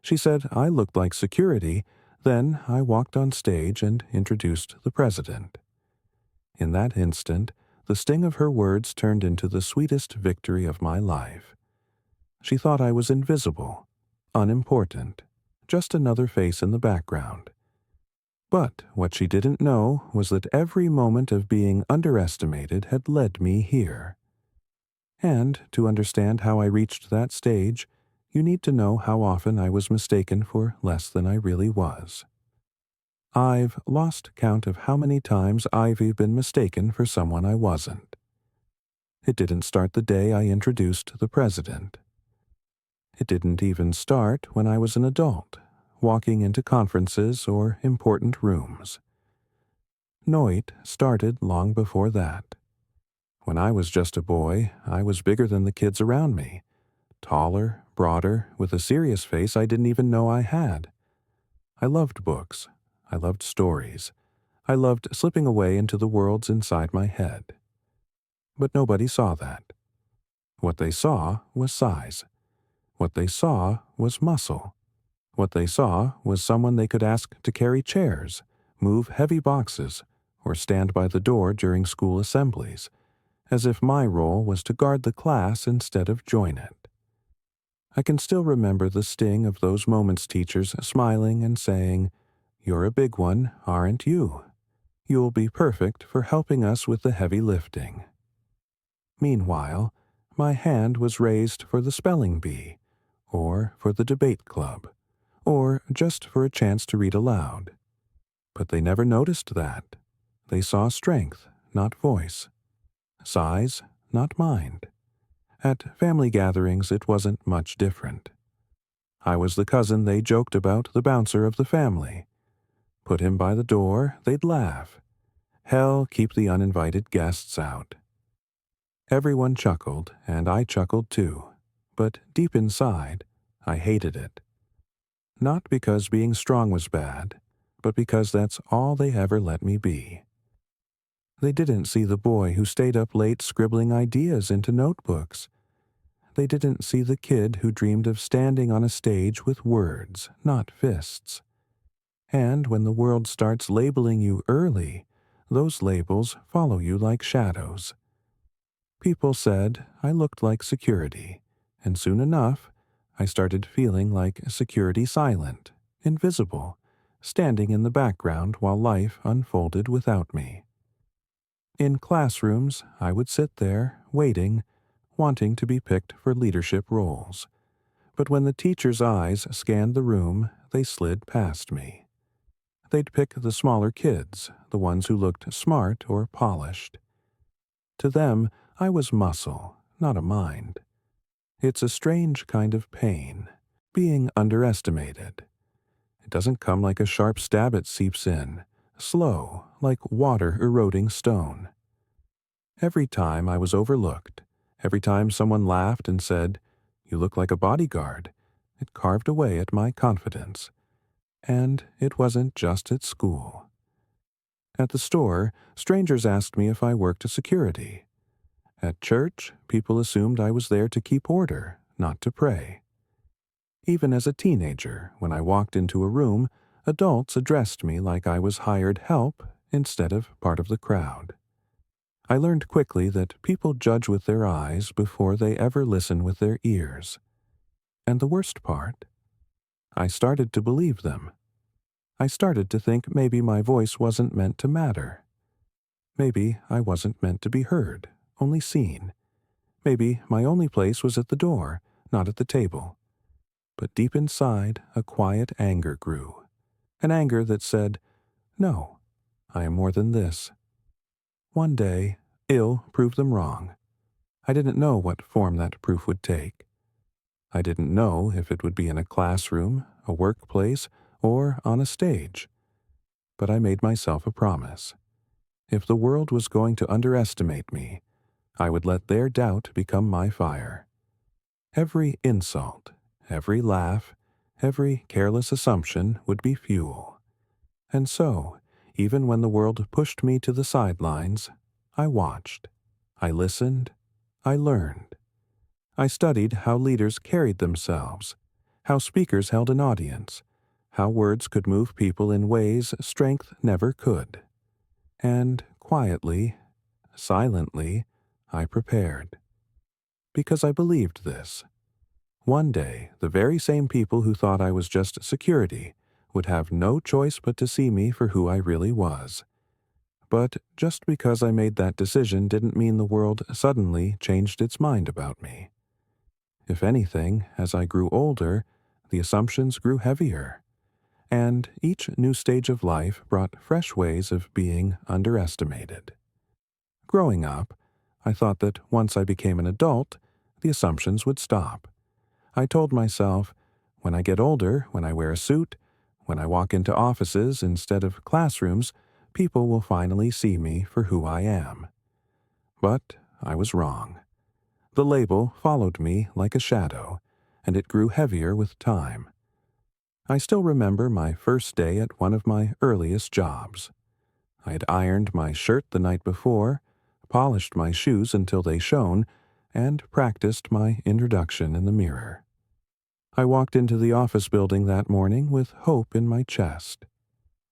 She said I looked like security. Then I walked on stage and introduced the president. In that instant, the sting of her words turned into the sweetest victory of my life. She thought I was invisible, unimportant, just another face in the background. But what she didn't know was that every moment of being underestimated had led me here. And to understand how I reached that stage, you need to know how often I was mistaken for less than I really was. I've lost count of how many times I've been mistaken for someone I wasn't. It didn't start the day I introduced the president. It didn't even start when I was an adult, walking into conferences or important rooms. No, it started long before that. When I was just a boy, I was bigger than the kids around me, taller, broader, with a serious face I didn't even know I had. I loved books. I loved stories. I loved slipping away into the worlds inside my head. But nobody saw that. What they saw was size. What they saw was muscle. What they saw was someone they could ask to carry chairs, move heavy boxes, or stand by the door during school assemblies, as if my role was to guard the class instead of join it. I can still remember the sting of those moments, teachers smiling and saying, "You're a big one, aren't you? You'll be perfect for helping us with the heavy lifting." Meanwhile, my hand was raised for the spelling bee, or for the debate club, or just for a chance to read aloud. But they never noticed that. They saw strength, not voice. Size, not mind. At family gatherings, it wasn't much different. I was the cousin they joked about, the bouncer of the family. Put him by the door, they'd laugh. Hell, keep the uninvited guests out. Everyone chuckled, and I chuckled too. But deep inside, I hated it. Not because being strong was bad, but because that's all they ever let me be. They didn't see the boy who stayed up late scribbling ideas into notebooks. They didn't see the kid who dreamed of standing on a stage with words, not fists. And when the world starts labeling you early, those labels follow you like shadows. People said I looked like security, and soon enough, I started feeling like security silent, invisible, standing in the background while life unfolded without me. In classrooms, I would sit there, waiting, wanting to be picked for leadership roles. But when the teacher's eyes scanned the room, they slid past me. They'd pick the smaller kids, the ones who looked smart or polished. To them, I was muscle, not a mind. It's a strange kind of pain, being underestimated. It doesn't come like a sharp stab it seeps in, slow, like water eroding stone. Every time I was overlooked, every time someone laughed and said, "You look like a bodyguard," it carved away at my confidence. And it wasn't just at school. At the store, strangers asked me if I worked as security. At church, people assumed I was there to keep order, not to pray. Even as a teenager, when I walked into a room, adults addressed me like I was hired help instead of part of the crowd. I learned quickly that people judge with their eyes before they ever listen with their ears. And the worst part? I started to believe them. I started to think maybe my voice wasn't meant to matter. Maybe I wasn't meant to be heard, only seen. Maybe my only place was at the door, not at the table. But deep inside, a quiet anger grew. An anger that said, "No, I am more than this." One day, ill proved them wrong. I didn't know what form that proof would take. I didn't know if it would be in a classroom, a workplace, or on a stage. But I made myself a promise. If the world was going to underestimate me, I would let their doubt become my fire. Every insult, every laugh, every careless assumption would be fuel. And so, even when the world pushed me to the sidelines, I watched, I listened, I learned. I studied how leaders carried themselves, how speakers held an audience, how words could move people in ways strength never could. And quietly, silently, I prepared. Because I believed this. One day, the very same people who thought I was just security would have no choice but to see me for who I really was. But just because I made that decision didn't mean the world suddenly changed its mind about me. If anything, as I grew older, the assumptions grew heavier, and each new stage of life brought fresh ways of being underestimated. Growing up, I thought that once I became an adult, the assumptions would stop. I told myself, when I get older, when I wear a suit, when I walk into offices instead of classrooms, people will finally see me for who I am. But I was wrong. The label followed me like a shadow, and it grew heavier with time. I still remember my first day at one of my earliest jobs. I had ironed my shirt the night before, polished my shoes until they shone, and practiced my introduction in the mirror. I walked into the office building that morning with hope in my chest.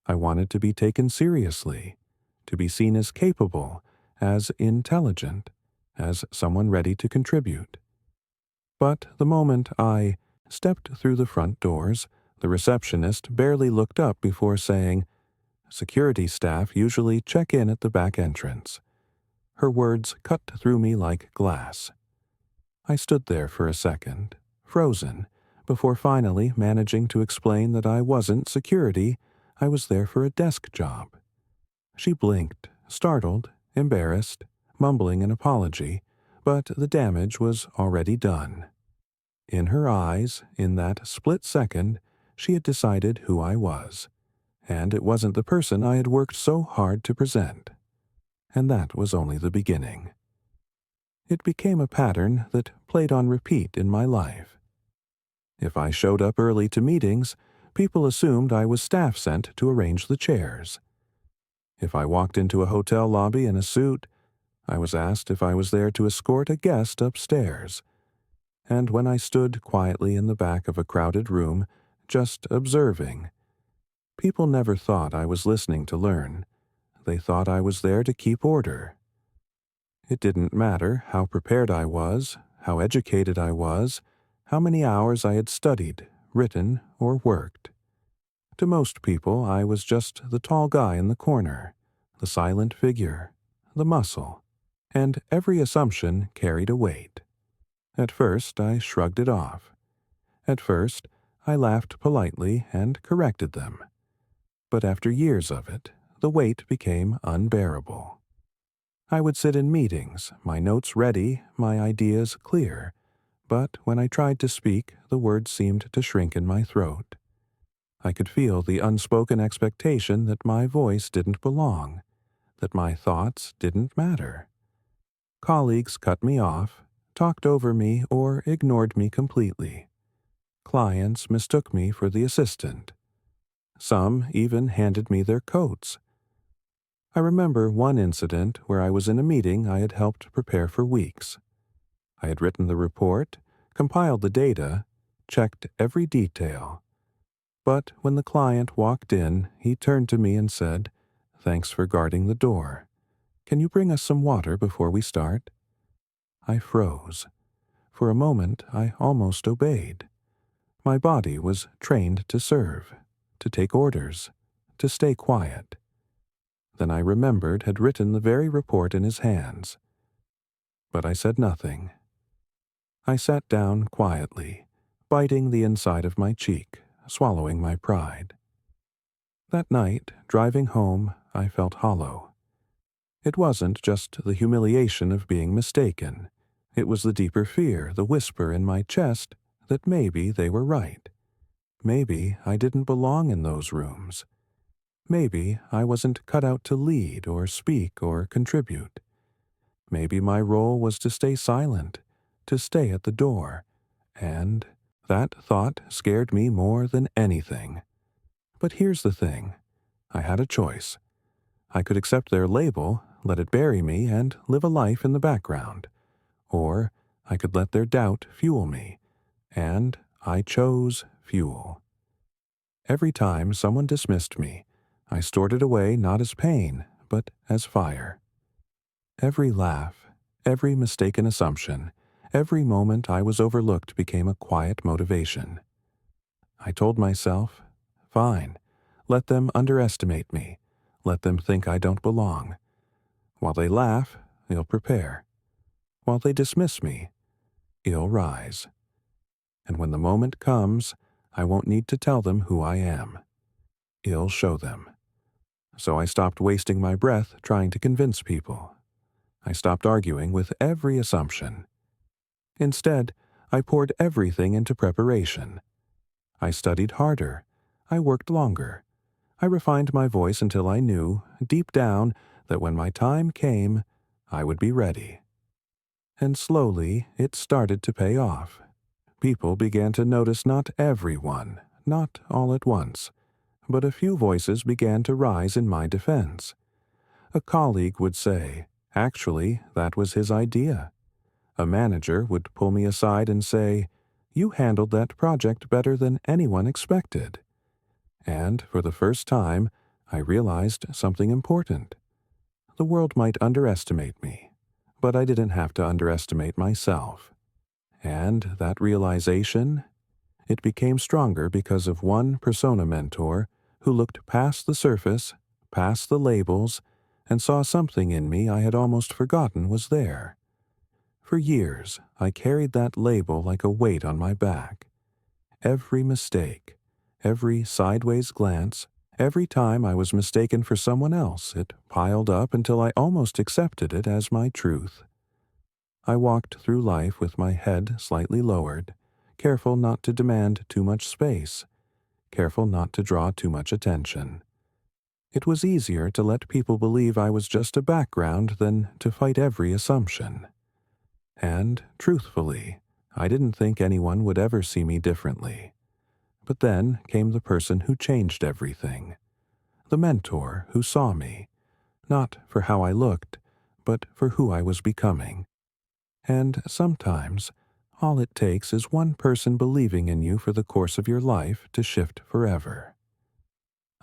I wanted to be taken seriously, to be seen as capable, as intelligent, as someone ready to contribute. But the moment I stepped through the front doors, the receptionist barely looked up before saying, "Security staff usually check in at the back entrance." Her words cut through me like glass. I stood there for a second, frozen, before finally managing to explain that I wasn't security, I was there for a desk job. She blinked, startled, embarrassed, mumbling an apology, but the damage was already done. In her eyes, in that split second, she had decided who I was, and it wasn't the person I had worked so hard to present. And that was only the beginning. It became a pattern that played on repeat in my life. If I showed up early to meetings, people assumed I was staff sent to arrange the chairs. If I walked into a hotel lobby in a suit, I was asked if I was there to escort a guest upstairs. And when I stood quietly in the back of a crowded room, just observing, people never thought I was listening to learn. They thought I was there to keep order. It didn't matter how prepared I was, how educated I was, how many hours I had studied, written, or worked. To most people, I was just the tall guy in the corner, the silent figure, the muscle, and every assumption carried a weight. At first, I shrugged it off. At first, I laughed politely and corrected them. But after years of it, the weight became unbearable. I would sit in meetings, my notes ready, my ideas clear, but when I tried to speak, the words seemed to shrink in my throat. I could feel the unspoken expectation that my voice didn't belong, that my thoughts didn't matter. Colleagues cut me off, talked over me, or ignored me completely. Clients mistook me for the assistant. Some even handed me their coats. I remember one incident where I was in a meeting I had helped prepare for weeks. I had written the report, compiled the data, checked every detail. But when the client walked in, he turned to me and said, "Thanks for guarding the door. Can you bring us some water before we start?" I froze. For a moment, I almost obeyed. My body was trained to serve, to take orders, to stay quiet. Then I remembered had written the very report in his hands. But I said nothing. I sat down quietly, biting the inside of my cheek, swallowing my pride. That night, driving home, I felt hollow. It wasn't just the humiliation of being mistaken. It was the deeper fear, the whisper in my chest that maybe they were right. Maybe I didn't belong in those rooms. Maybe I wasn't cut out to lead or speak or contribute. Maybe my role was to stay silent, to stay at the door, and that thought scared me more than anything. But here's the thing. I had a choice. I could accept their label, let it bury me, and live a life in the background. Or I could let their doubt fuel me, and I chose fuel. Every time someone dismissed me, I stored it away not as pain, but as fire. Every laugh, every mistaken assumption, every moment I was overlooked became a quiet motivation. I told myself, fine, let them underestimate me. Let them think I don't belong. While they laugh, they'll prepare. While they dismiss me, I'll rise. And when the moment comes, I won't need to tell them who I am. I'll show them. So I stopped wasting my breath trying to convince people. I stopped arguing with every assumption. Instead, I poured everything into preparation. I studied harder. I worked longer. I refined my voice until I knew, deep down, that when my time came, I would be ready. And slowly, it started to pay off. People began to notice not everyone, not all at once, but a few voices began to rise in my defense. A colleague would say, actually, that was his idea. A manager would pull me aside and say, you handled that project better than anyone expected. And for the first time, I realized something important. The world might underestimate me, but I didn't have to underestimate myself. And that realization, it became stronger because of one persona mentor who looked past the surface, past the labels, and saw something in me I had almost forgotten was there. For years, I carried that label like a weight on my back. Every mistake, every sideways glance, every time I was mistaken for someone else, it piled up until I almost accepted it as my truth. I walked through life with my head slightly lowered, careful not to demand too much space, careful not to draw too much attention. It was easier to let people believe I was just a background than to fight every assumption. And, truthfully, I didn't think anyone would ever see me differently. But then came the person who changed everything. The mentor who saw me, not for how I looked, but for who I was becoming. And sometimes, all it takes is one person believing in you for the course of your life to shift forever.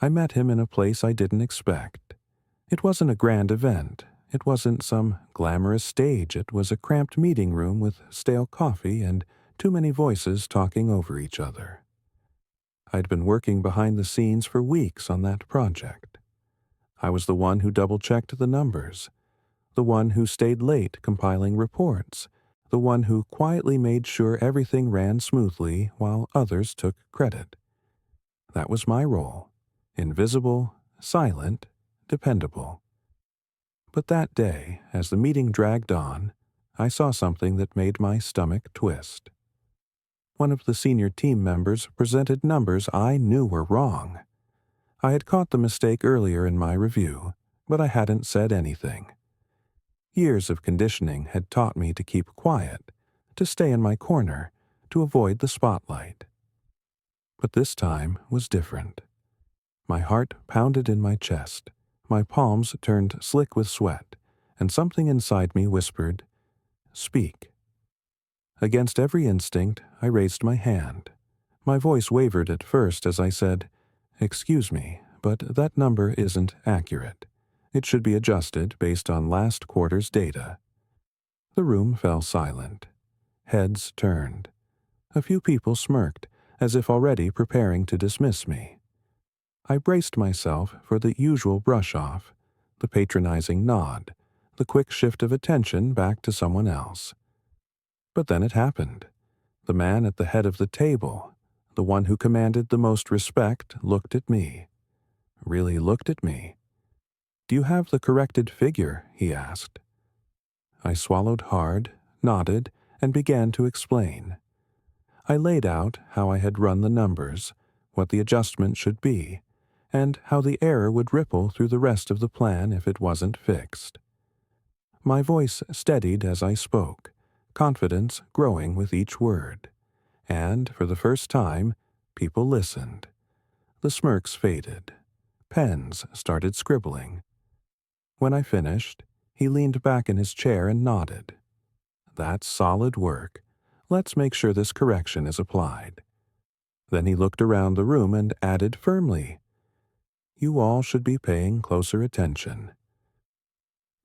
I met him in a place I didn't expect. It wasn't a grand event. It wasn't some glamorous stage. It was a cramped meeting room with stale coffee and too many voices talking over each other. I'd been working behind the scenes for weeks on that project. I was the one who double-checked the numbers, the one who stayed late compiling reports, the one who quietly made sure everything ran smoothly while others took credit. That was my role. Invisible, silent, dependable. But that day, as the meeting dragged on, I saw something that made my stomach twist. One of the senior team members presented numbers I knew were wrong. I had caught the mistake earlier in my review, but I hadn't said anything. Years of conditioning had taught me to keep quiet, to stay in my corner, to avoid the spotlight. But this time was different. My heart pounded in my chest, my palms turned slick with sweat, and something inside me whispered, "Speak." Against every instinct, I raised my hand. My voice wavered at first as I said, "Excuse me, but that number isn't accurate. It should be adjusted based on last quarter's data." The room fell silent. Heads turned. A few people smirked, as if already preparing to dismiss me. I braced myself for the usual brush-off, the patronizing nod, the quick shift of attention back to someone else. But then it happened. The man at the head of the table, the one who commanded the most respect, looked at me. Really looked at me. "Do you have the corrected figure?" he asked. I swallowed hard, nodded, and began to explain. I laid out how I had run the numbers, what the adjustment should be, and how the error would ripple through the rest of the plan if it wasn't fixed. My voice steadied as I spoke, confidence growing with each word. And, for the first time, people listened. The smirks faded. Pens started scribbling. When I finished, he leaned back in his chair and nodded. "That's solid work. Let's make sure this correction is applied." Then he looked around the room and added firmly, "You all should be paying closer attention."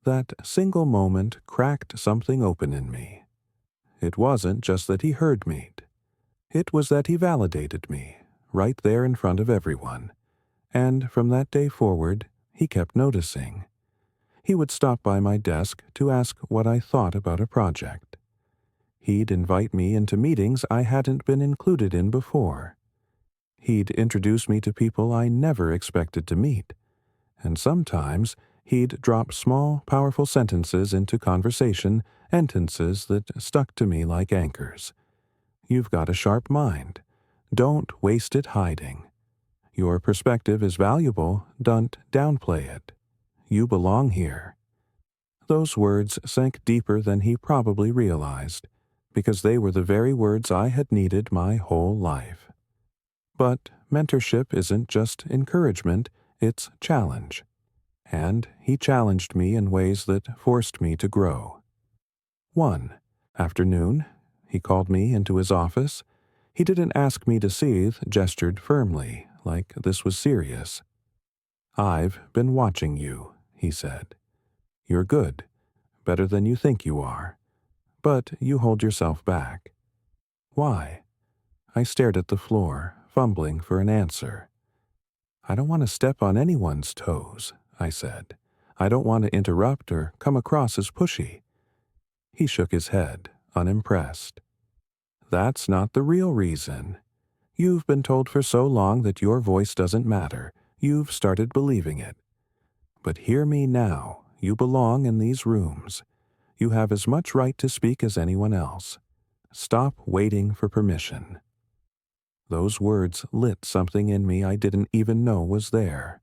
That single moment cracked something open in me. It wasn't just that he heard me. It was that he validated me, right there in front of everyone. And from that day forward, he kept noticing. He would stop by my desk to ask what I thought about a project. He'd invite me into meetings I hadn't been included in before. He'd introduce me to people I never expected to meet. And sometimes he'd drop small, powerful sentences into conversation, sentences that stuck to me like anchors. "You've got a sharp mind. Don't waste it hiding. Your perspective is valuable. Don't downplay it. You belong here." Those words sank deeper than he probably realized, because they were the very words I had needed my whole life. But mentorship isn't just encouragement, it's challenge. And he challenged me in ways that forced me to grow. One afternoon, he called me into his office. He didn't ask me to seethe, gestured firmly, like this was serious. "I've been watching you," he said. "You're good, better than you think you are. But you hold yourself back. Why?" I stared at the floor, fumbling for an answer. "I don't want to step on anyone's toes," I said. "I don't want to interrupt or come across as pushy." He shook his head, unimpressed. "That's not the real reason. You've been told for so long that your voice doesn't matter. You've started believing it. But hear me now. You belong in these rooms. You have as much right to speak as anyone else. Stop waiting for permission." Those words lit something in me I didn't even know was there.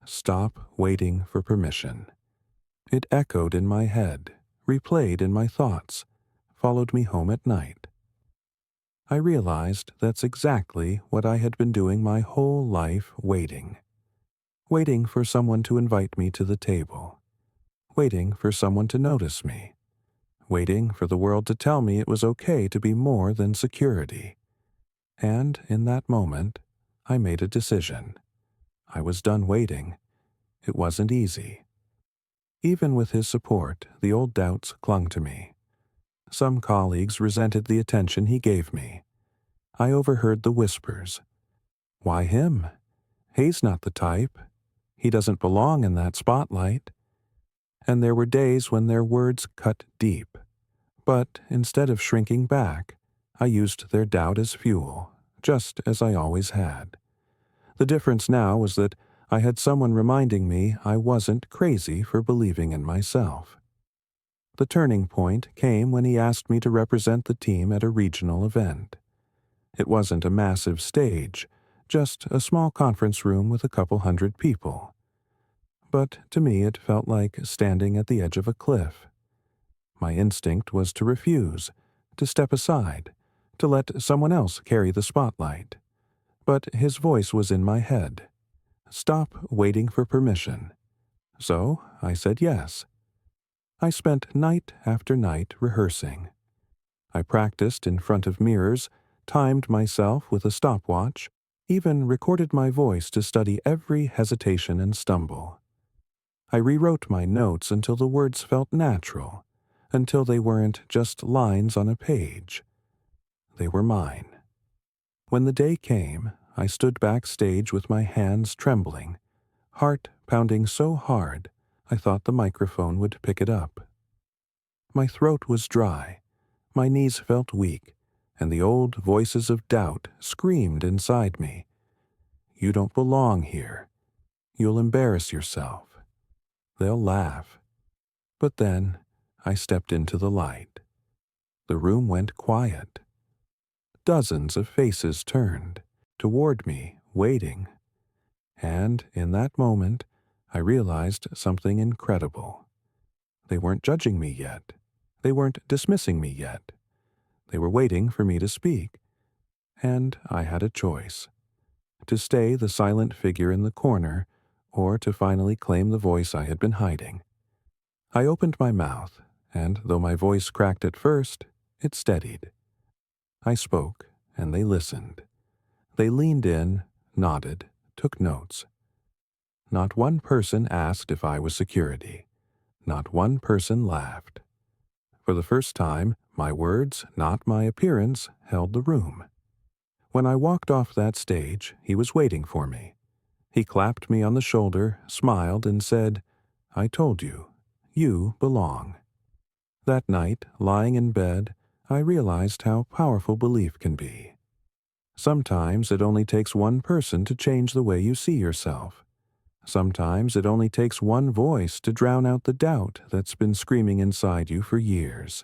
Stop waiting for permission. It echoed in my head, replayed in my thoughts, followed me home at night. I realized that's exactly what I had been doing my whole life, waiting. Waiting for someone to invite me to the table. Waiting for someone to notice me. Waiting for the world to tell me it was okay to be more than security. And in that moment, I made a decision. I was done waiting. It wasn't easy. Even with his support, the old doubts clung to me. Some colleagues resented the attention he gave me. I overheard the whispers. "Why him? He's not the type. He doesn't belong in that spotlight." And there were days when their words cut deep. But instead of shrinking back, I used their doubt as fuel, just as I always had. The difference now was that I had someone reminding me I wasn't crazy for believing in myself. The turning point came when he asked me to represent the team at a regional event. It wasn't a massive stage, just a small conference room with a couple hundred people. But to me it felt like standing at the edge of a cliff. My instinct was to refuse, to step aside, to let someone else carry the spotlight. But his voice was in my head. Stop waiting for permission. So I said yes. I spent night after night rehearsing. I practiced in front of mirrors, timed myself with a stopwatch, even recorded my voice to study every hesitation and stumble. I rewrote my notes until the words felt natural, until they weren't just lines on a page. They were mine. When the day came, I stood backstage with my hands trembling, heart pounding so hard I thought the microphone would pick it up. My throat was dry, my knees felt weak, and the old voices of doubt screamed inside me. "You don't belong here. You'll embarrass yourself. They'll laugh." But then I stepped into the light. The room went quiet. Dozens of faces turned toward me, waiting. And in that moment, I realized something incredible. They weren't judging me yet. They weren't dismissing me yet. They were waiting for me to speak. And I had a choice: to stay the silent figure in the corner, or to finally claim the voice I had been hiding. I opened my mouth, and though my voice cracked at first, it steadied. I spoke, and they listened. They leaned in, nodded, took notes. Not one person asked if I was security. Not one person laughed. For the first time, my words, not my appearance, held the room. When I walked off that stage, he was waiting for me. He clapped me on the shoulder, smiled, and said, "I told you, you belong." That night, lying in bed, I realized how powerful belief can be. Sometimes it only takes one person to change the way you see yourself. Sometimes it only takes one voice to drown out the doubt that's been screaming inside you for years.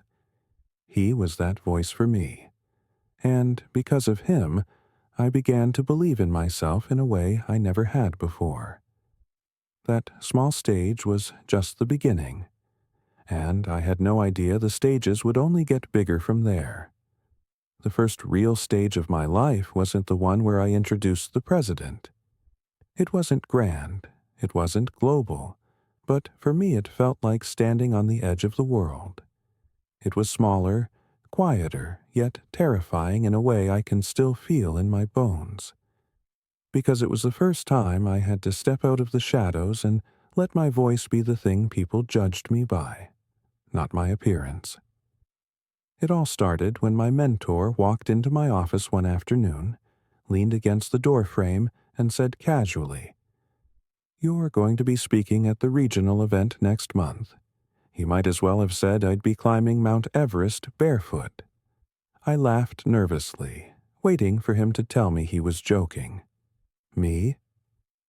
He was that voice for me. And because of him, I began to believe in myself in a way I never had before. That small stage was just the beginning, and I had no idea the stages would only get bigger from there. The first real stage of my life wasn't the one where I introduced the president. It wasn't grand, it wasn't global, but for me it felt like standing on the edge of the world. It was smaller, quieter, yet terrifying in a way I can still feel in my bones. Because it was the first time I had to step out of the shadows and let my voice be the thing people judged me by, not my appearance. It all started when my mentor walked into my office one afternoon, leaned against the doorframe, and said casually, "You're going to be speaking at the regional event next month." He might as well have said I'd be climbing Mount Everest barefoot. I laughed nervously, waiting for him to tell me he was joking. Me?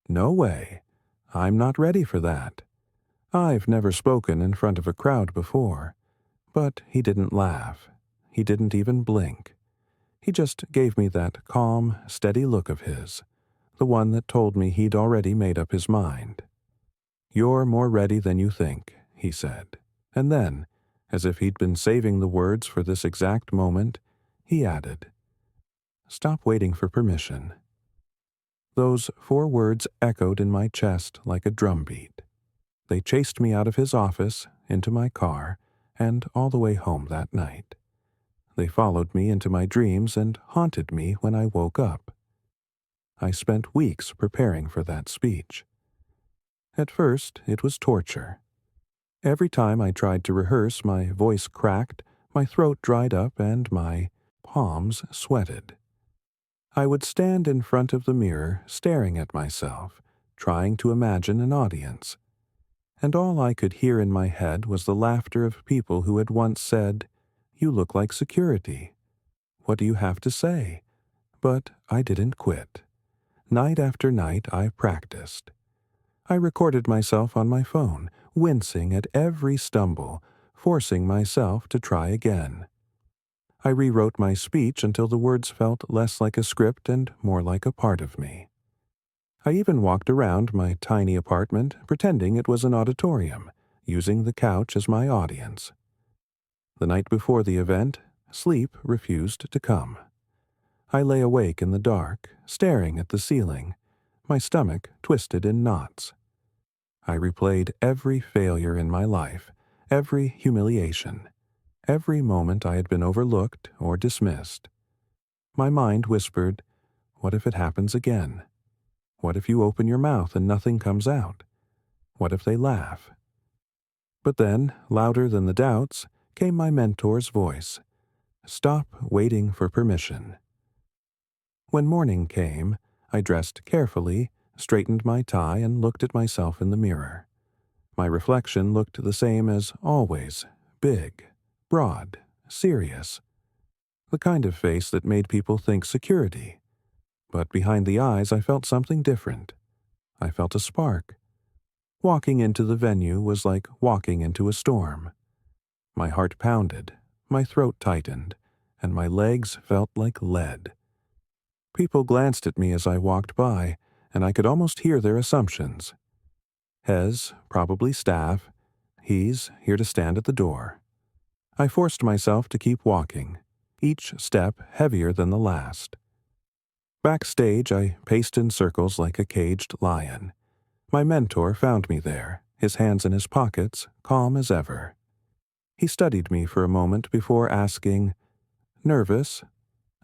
No way. I'm not ready for that. I've never spoken in front of a crowd before. But he didn't laugh. He didn't even blink. He just gave me that calm, steady look of his, the one that told me he'd already made up his mind. "You're more ready than you think," he said. And then, as if he'd been saving the words for this exact moment, he added, "Stop waiting for permission." Those 4 words echoed in my chest like a drumbeat. They chased me out of his office, into my car, and all the way home that night. They followed me into my dreams and haunted me when I woke up. I spent weeks preparing for that speech. At first, it was torture. Every time I tried to rehearse, my voice cracked, my throat dried up, and my palms sweated. I would stand in front of the mirror, staring at myself, trying to imagine an audience. And all I could hear in my head was the laughter of people who had once said, "You look like security. What do you have to say?" But I didn't quit. Night after night, I practiced. I recorded myself on my phone, wincing at every stumble, forcing myself to try again. I rewrote my speech until the words felt less like a script and more like a part of me. I even walked around my tiny apartment pretending it was an auditorium, using the couch as my audience. The night before the event, sleep refused to come. I lay awake in the dark, staring at the ceiling, my stomach twisted in knots. I replayed every failure in my life, every humiliation, every moment I had been overlooked or dismissed. My mind whispered, "What if it happens again? What if you open your mouth and nothing comes out? What if they laugh?" But then, louder than the doubts, came my mentor's voice. "Stop waiting for permission." When morning came, I dressed carefully, straightened my tie, and looked at myself in the mirror. My reflection looked the same as always, big, broad, serious. The kind of face that made people think security. But behind the eyes I felt something different. I felt a spark. Walking into the venue was like walking into a storm. My heart pounded, my throat tightened, and my legs felt like lead. People glanced at me as I walked by, and I could almost hear their assumptions. Hez, probably staff. He's here to stand at the door. I forced myself to keep walking, each step heavier than the last. Backstage, I paced in circles like a caged lion. My mentor found me there, his hands in his pockets, calm as ever. He studied me for a moment before asking, "Nervous?"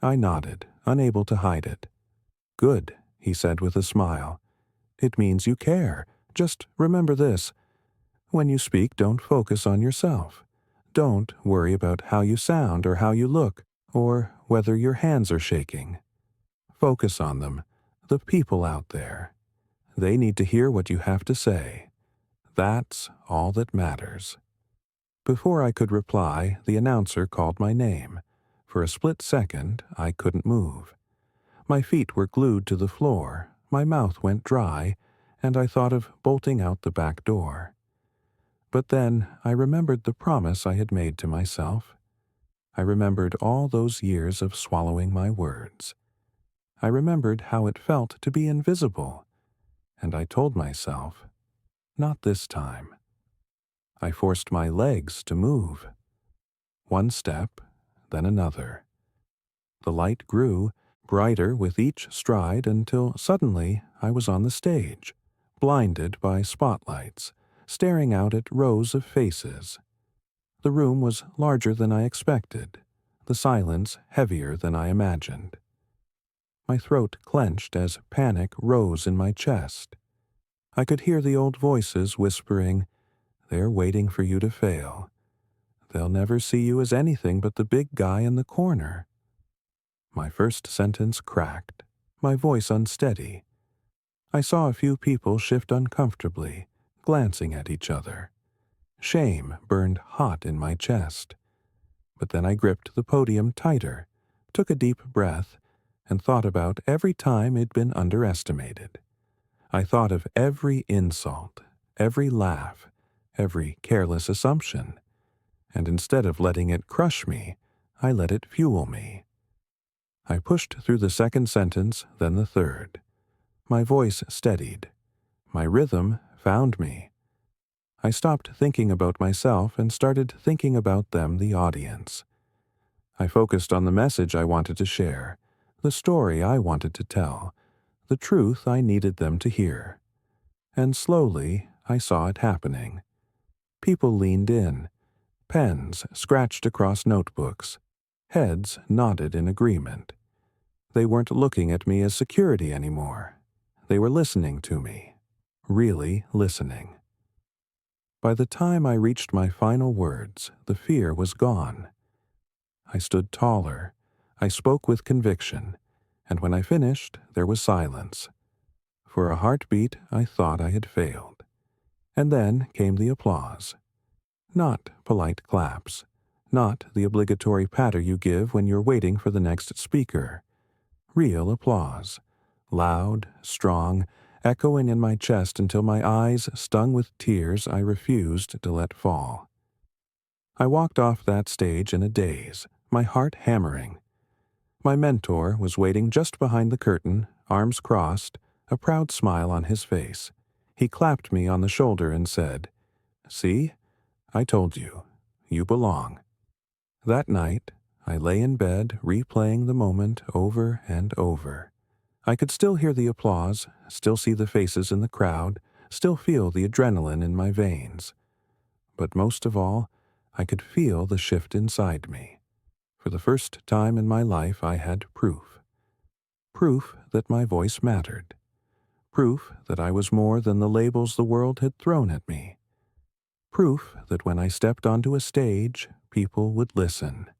I nodded, unable to hide it. Good, he said with a smile. It means you care. Just remember this. When you speak, don't focus on yourself. Don't worry about how you sound or how you look, or whether your hands are shaking. Focus on them, the people out there. They need to hear what you have to say. That's all that matters. Before I could reply, the announcer called my name. For a split second, I couldn't move. My feet were glued to the floor, my mouth went dry, and I thought of bolting out the back door. But then I remembered the promise I had made to myself. I remembered all those years of swallowing my words. I remembered how it felt to be invisible, and I told myself, not this time. I forced my legs to move. One step, then another. The light grew, brighter with each stride until suddenly I was on the stage, blinded by spotlights, staring out at rows of faces. The room was larger than I expected, the silence heavier than I imagined. My throat clenched as panic rose in my chest. I could hear the old voices whispering, "They're waiting for you to fail. They'll never see you as anything but the big guy in the corner." My first sentence cracked, my voice unsteady. I saw a few people shift uncomfortably, glancing at each other. Shame burned hot in my chest. But then I gripped the podium tighter, took a deep breath, and thought about every time it'd been underestimated. I thought of every insult, every laugh, every careless assumption, and instead of letting it crush me, I let it fuel me. I pushed through the second sentence, then the third. My voice steadied. My rhythm found me. I stopped thinking about myself and started thinking about them, the audience. I focused on the message I wanted to share, the story I wanted to tell, the truth I needed them to hear. And slowly I saw it happening. People leaned in. Pens scratched across notebooks. Heads nodded in agreement. They weren't looking at me as security anymore. They were listening to me. Really listening. By the time I reached my final words, the fear was gone. I stood taller. I spoke with conviction. And when I finished, there was silence. For a heartbeat, I thought I had failed. And then came the applause. Not polite claps. Not the obligatory patter you give when you're waiting for the next speaker. Real applause. Loud, strong, echoing in my chest until my eyes stung with tears I refused to let fall. I walked off that stage in a daze, my heart hammering. My mentor was waiting just behind the curtain, arms crossed, a proud smile on his face. He clapped me on the shoulder and said, "See? I told you. You belong." That night, I lay in bed replaying the moment over and over. I could still hear the applause, still see the faces in the crowd, still feel the adrenaline in my veins. But most of all, I could feel the shift inside me. For the first time in my life, I had proof. Proof that my voice mattered. Proof that I was more than the labels the world had thrown at me. Proof that when I stepped onto a stage, people would listen.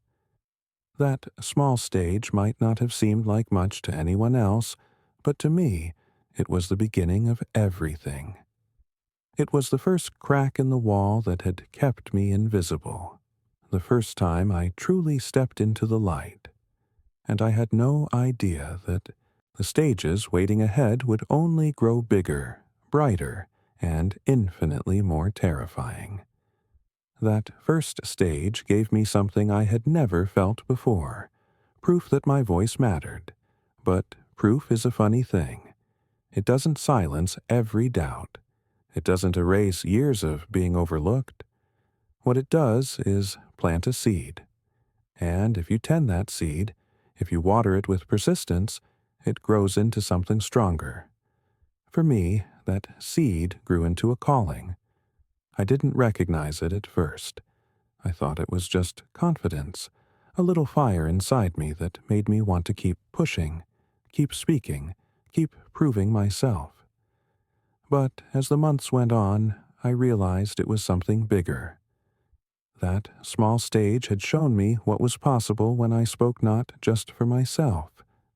That small stage might not have seemed like much to anyone else, but to me, it was the beginning of everything. It was the first crack in the wall that had kept me invisible. The first time I truly stepped into the light. And I had no idea that the stages waiting ahead would only grow bigger, brighter, and infinitely more terrifying. That first stage gave me something I had never felt before, proof that my voice mattered. But proof is a funny thing. It doesn't silence every doubt. It doesn't erase years of being overlooked. What it does is plant a seed. And if you tend that seed, if you water it with persistence, it grows into something stronger. For me, that seed grew into a calling. I didn't recognize it at first. I thought it was just confidence, a little fire inside me that made me want to keep pushing, keep speaking, keep proving myself. But as the months went on, I realized it was something bigger. That small stage had shown me what was possible when I spoke not just for myself,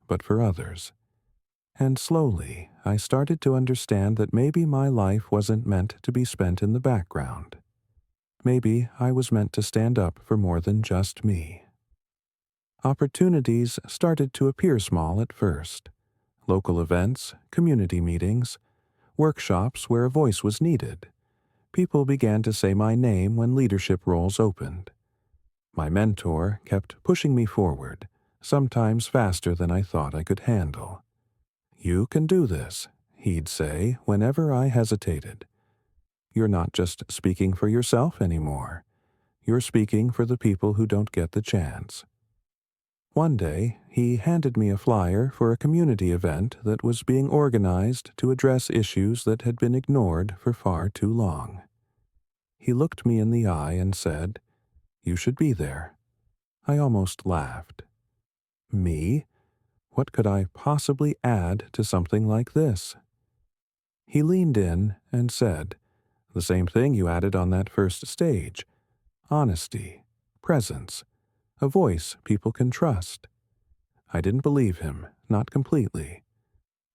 but for others. And slowly, I started to understand that maybe my life wasn't meant to be spent in the background. Maybe I was meant to stand up for more than just me. Opportunities started to appear small at first. Local events, community meetings, workshops where a voice was needed. People began to say my name when leadership roles opened. My mentor kept pushing me forward, sometimes faster than I thought I could handle. "You can do this," he'd say whenever I hesitated. "You're not just speaking for yourself anymore. You're speaking for the people who don't get the chance." One day, he handed me a flyer for a community event that was being organized to address issues that had been ignored for far too long. He looked me in the eye and said, "You should be there." I almost laughed. Me? What could I possibly add to something like this? He leaned in and said, "The same thing you added on that first stage. Honesty, presence, a voice people can trust." I didn't believe him, not completely.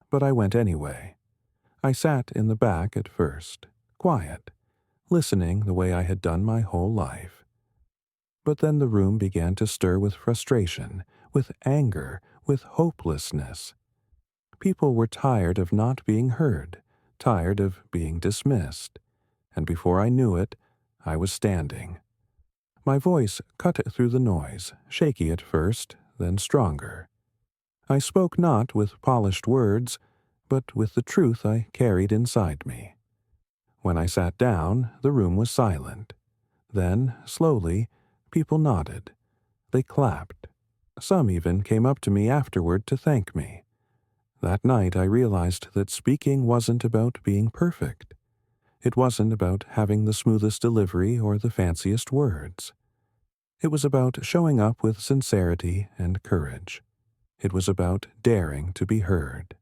But I went anyway. I sat in the back at first, quiet, listening the way I had done my whole life. But then the room began to stir with frustration, with anger, with hopelessness. People were tired of not being heard, tired of being dismissed. And before I knew it, I was standing. My voice cut through the noise, shaky at first, then stronger. I spoke not with polished words, but with the truth I carried inside me. When I sat down, the room was silent. Then, slowly, people nodded. They clapped. Some even came up to me afterward to thank me. That night I realized that speaking wasn't about being perfect. It wasn't about having the smoothest delivery or the fanciest words. It was about showing up with sincerity and courage. It was about daring to be heard.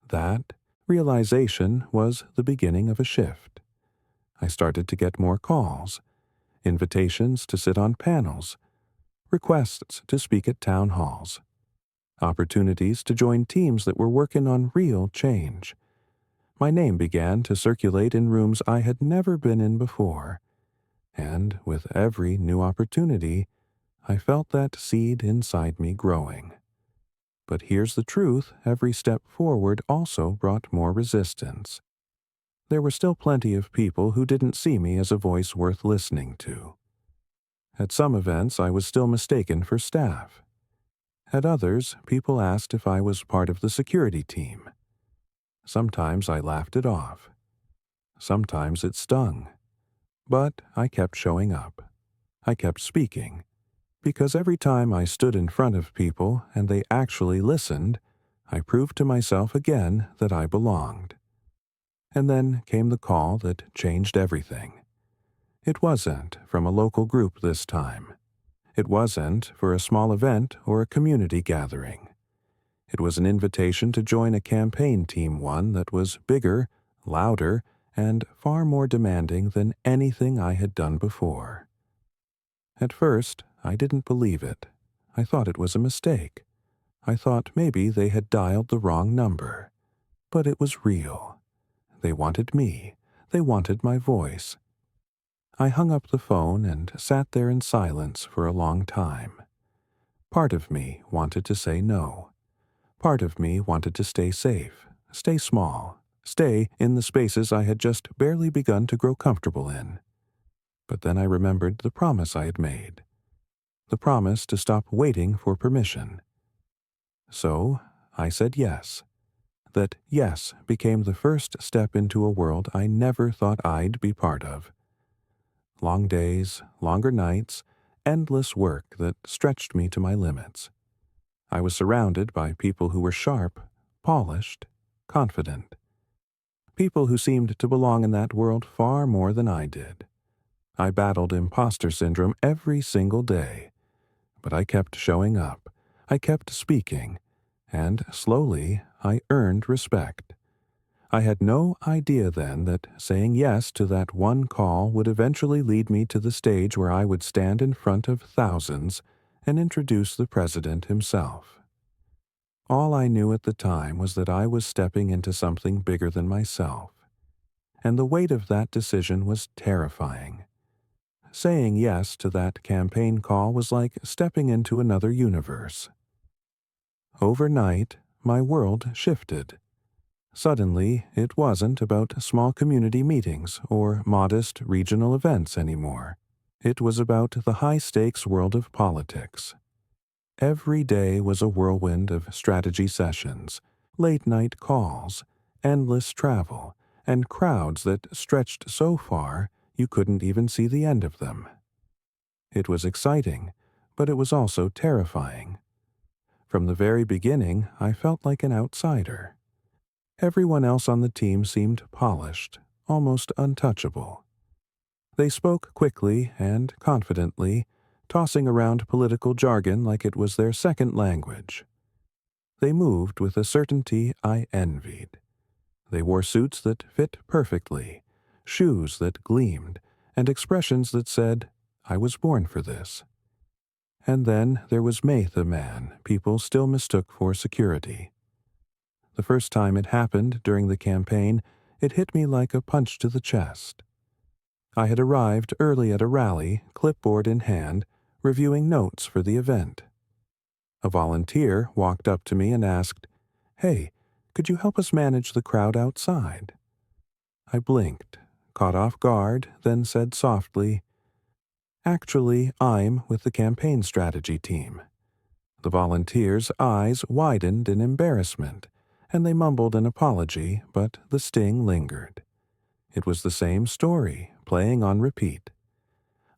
That realization was the beginning of a shift. I started to get more calls, invitations to sit on panels, requests to speak at town halls, opportunities to join teams that were working on real change. My name began to circulate in rooms I had never been in before, and with every new opportunity, I felt that seed inside me growing. But here's the truth, every step forward also brought more resistance. There were still plenty of people who didn't see me as a voice worth listening to. At some events, I was still mistaken for staff. At others, people asked if I was part of the security team. Sometimes I laughed it off. Sometimes it stung. But I kept showing up. I kept speaking. Because every time I stood in front of people and they actually listened, I proved to myself again that I belonged. And then came the call that changed everything. It wasn't from a local group this time. It wasn't for a small event or a community gathering. It was an invitation to join a campaign team, one that was bigger, louder, and far more demanding than anything I had done before. At first, I didn't believe it. I thought it was a mistake. I thought maybe they had dialed the wrong number. But it was real. They wanted me. They wanted my voice. I hung up the phone and sat there in silence for a long time. Part of me wanted to say no. Part of me wanted to stay safe, stay small, stay in the spaces I had just barely begun to grow comfortable in. But then I remembered the promise I had made. The promise to stop waiting for permission. So I said yes. That yes became the first step into a world I never thought I'd be part of. Long days, longer nights, endless work that stretched me to my limits. I was surrounded by people who were sharp, polished, confident. People who seemed to belong in that world far more than I did. I battled imposter syndrome every single day. But I kept showing up. I kept speaking. And slowly, I earned respect. I had no idea then that saying yes to that one call would eventually lead me to the stage where I would stand in front of thousands and introduce the president himself. All I knew at the time was that I was stepping into something bigger than myself, and the weight of that decision was terrifying. Saying yes to that campaign call was like stepping into another universe. Overnight, my world shifted. Suddenly, it wasn't about small community meetings or modest regional events anymore. It was about the high-stakes world of politics. Every day was a whirlwind of strategy sessions, late-night calls, endless travel, and crowds that stretched so far you couldn't even see the end of them. It was exciting, but it was also terrifying. From the very beginning, I felt like an outsider. Everyone else on the team seemed polished, almost untouchable. They spoke quickly and confidently, tossing around political jargon like it was their second language. They moved with a certainty I envied. They wore suits that fit perfectly, shoes that gleamed, and expressions that said, "I was born for this." And then there was May the man people still mistook for security. The first time it happened during the campaign, it hit me like a punch to the chest. I had arrived early at a rally, clipboard in hand, reviewing notes for the event. A volunteer walked up to me and asked, "Hey, could you help us manage the crowd outside?" I blinked, caught off guard, then said softly, "Actually, I'm with the campaign strategy team." The volunteer's eyes widened in embarrassment, and they mumbled an apology, but the sting lingered. It was the same story, playing on repeat.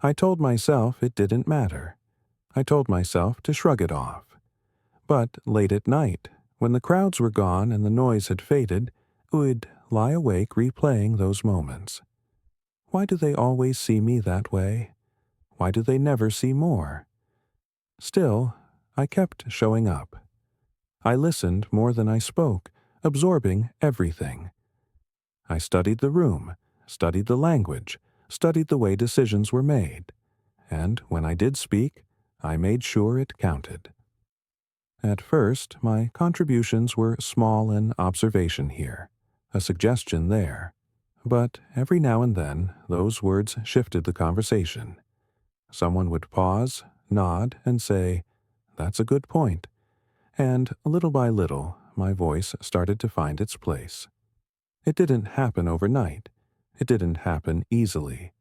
I told myself it didn't matter. I told myself to shrug it off. But late at night, when the crowds were gone and the noise had faded, I'd lie awake replaying those moments. Why do they always see me that way? Why do they never see more? Still, I kept showing up. I listened more than I spoke, absorbing everything. I studied the room, studied the language, studied the way decisions were made, and when I did speak, I made sure it counted. At first, my contributions were small in observation here, a suggestion there, but every now and then those words shifted the conversation. Someone would pause, nod, and say, "That's a good point," and little by little, my voice started to find its place. It didn't happen overnight. It didn't happen easily.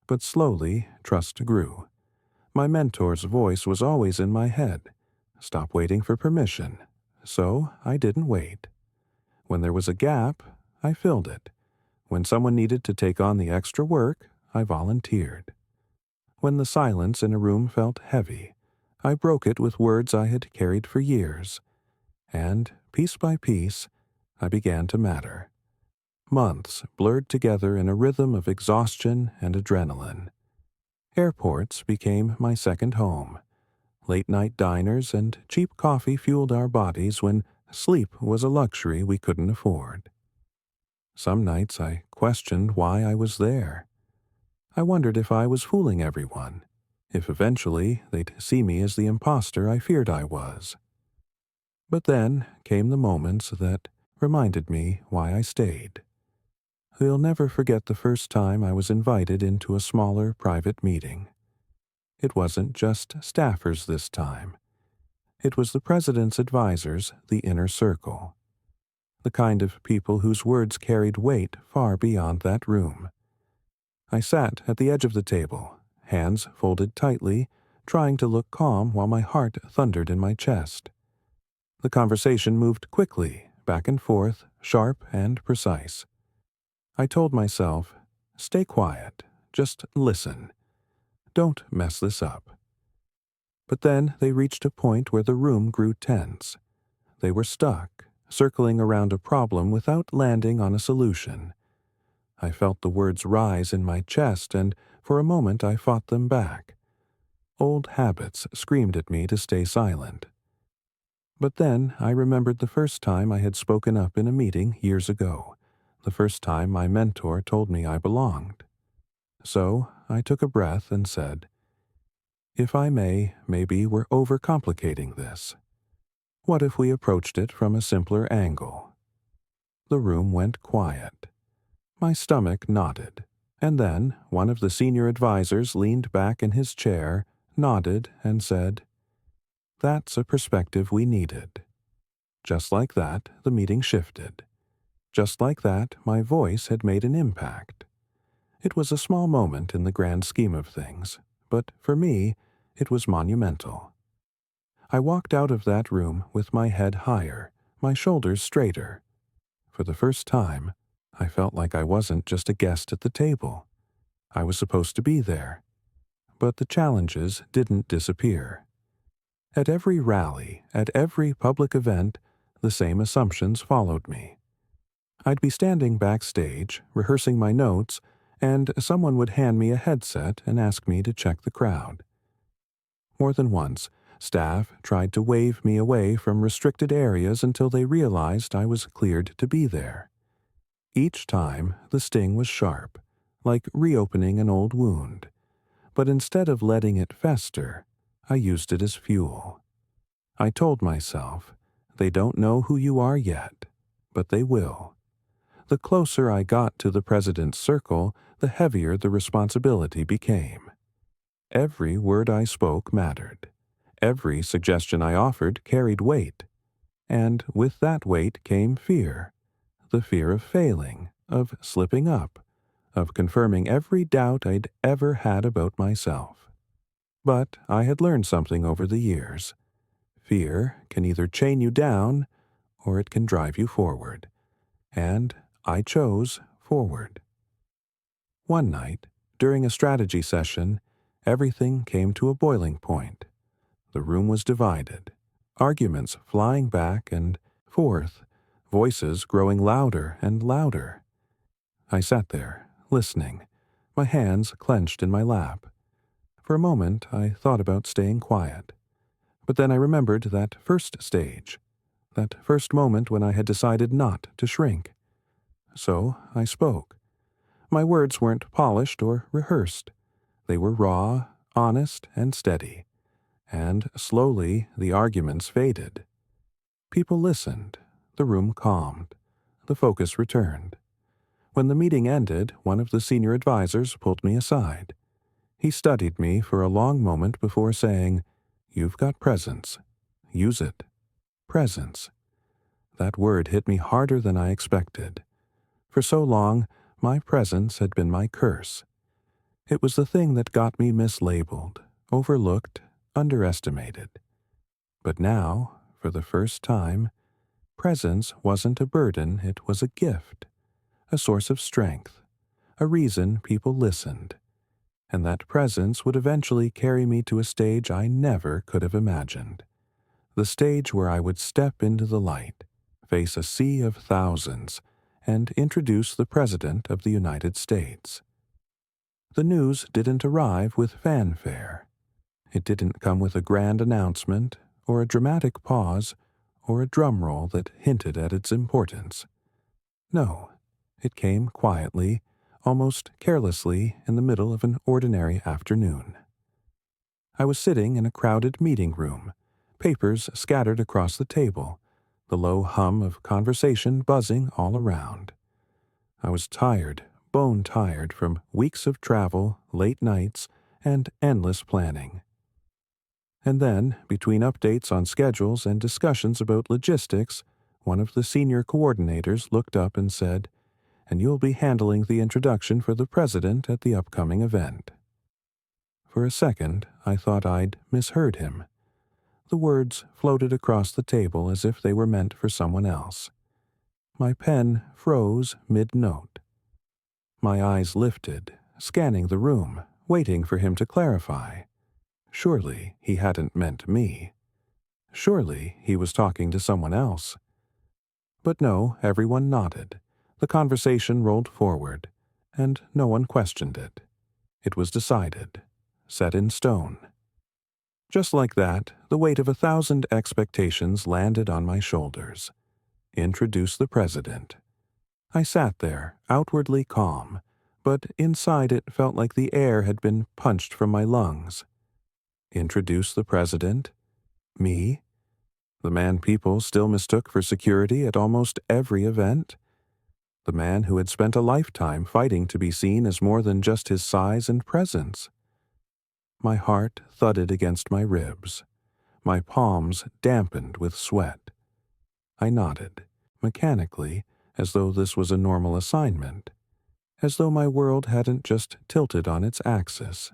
But slowly, trust grew. My mentor's voice was always in my head. Stop waiting for permission. So I didn't wait. When there was a gap, I filled it. When someone needed to take on the extra work, I volunteered. When the silence in a room felt heavy, I broke it with words I had carried for years. And, piece by piece, I began to matter. Months blurred together in a rhythm of exhaustion and adrenaline. Airports became my second home. Late-night diners and cheap coffee fueled our bodies when sleep was a luxury we couldn't afford. Some nights I questioned why I was there. I wondered if I was fooling everyone, if eventually they'd see me as the imposter I feared I was. But then came the moments that reminded me why I stayed. I'll never forget the first time I was invited into a smaller private meeting. It wasn't just staffers this time. It was the president's advisors, the inner circle. The kind of people whose words carried weight far beyond that room. I sat at the edge of the table, hands folded tightly, trying to look calm while my heart thundered in my chest. The conversation moved quickly, back and forth, sharp and precise. I told myself, stay quiet, just listen. Don't mess this up. But then they reached a point where the room grew tense. They were stuck, circling around a problem without landing on a solution. I felt the words rise in my chest, and for a moment I fought them back. Old habits screamed at me to stay silent. But then I remembered the first time I had spoken up in a meeting years ago, the first time my mentor told me I belonged. So I took a breath and said, "If I may, maybe we're overcomplicating this. What if we approached it from a simpler angle?" The room went quiet. My stomach knotted. And then one of the senior advisors leaned back in his chair, nodded, and said, "That's a perspective we needed." Just like that, the meeting shifted. Just like that, my voice had made an impact. It was a small moment in the grand scheme of things, but for me, it was monumental. I walked out of that room with my head higher, my shoulders straighter. For the first time, I felt like I wasn't just a guest at the table. I was supposed to be there. But the challenges didn't disappear. At every rally, at every public event, the same assumptions followed me. I'd be standing backstage, rehearsing my notes, and someone would hand me a headset and ask me to check the crowd. More than once, staff tried to wave me away from restricted areas until they realized I was cleared to be there. Each time, the sting was sharp, like reopening an old wound. But instead of letting it fester, I used it as fuel. I told myself, they don't know who you are yet, but they will. The closer I got to the president's circle, the heavier the responsibility became. Every word I spoke mattered. Every suggestion I offered carried weight. And with that weight came fear. The fear of failing, of slipping up, of confirming every doubt I'd ever had about myself. But I had learned something over the years. Fear can either chain you down, or it can drive you forward. And I chose forward. One night, during a strategy session, everything came to a boiling point. The room was divided, arguments flying back and forth, voices growing louder and louder. I sat there, listening, my hands clenched in my lap. For a moment, I thought about staying quiet. But then I remembered that first stage, that first moment when I had decided not to shrink. So I spoke. My words weren't polished or rehearsed. They were raw, honest, and steady. And slowly the arguments faded. People listened. The room calmed. The focus returned. When the meeting ended, one of the senior advisors pulled me aside. He studied me for a long moment before saying, "You've got presence. Use it." Presence. That word hit me harder than I expected. For so long, my presence had been my curse. It was the thing that got me mislabeled, overlooked, underestimated. But now, for the first time, presence wasn't a burden, it was a gift, a source of strength, a reason people listened. And that presence would eventually carry me to a stage I never could have imagined. The stage where I would step into the light, face a sea of thousands, and introduce the President of the United States. The news didn't arrive with fanfare. It didn't come with a grand announcement, or a dramatic pause, or a drum roll that hinted at its importance. No, it came quietly, almost carelessly, in the middle of an ordinary afternoon. I was sitting in a crowded meeting room, papers scattered across the table, the low hum of conversation buzzing all around. I was tired, bone-tired from weeks of travel, late nights, and endless planning. And then, between updates on schedules and discussions about logistics, one of the senior coordinators looked up and said, "And you'll be handling the introduction for the president at the upcoming event." For a second, I thought I'd misheard him. The words floated across the table as if they were meant for someone else. My pen froze mid-note. My eyes lifted, scanning the room, waiting for him to clarify. Surely he hadn't meant me. Surely he was talking to someone else. But no, everyone nodded. The conversation rolled forward, and no one questioned it. It was decided, set in stone. Just like that, the weight of 1,000 expectations landed on my shoulders. Introduce the president. I sat there, outwardly calm, but inside it felt like the air had been punched from my lungs. Introduce the president? Me? The man people still mistook for security at almost every event? The man who had spent a lifetime fighting to be seen as more than just his size and presence? My heart thudded against my ribs. My palms dampened with sweat. I nodded, mechanically, as though this was a normal assignment, as though my world hadn't just tilted on its axis.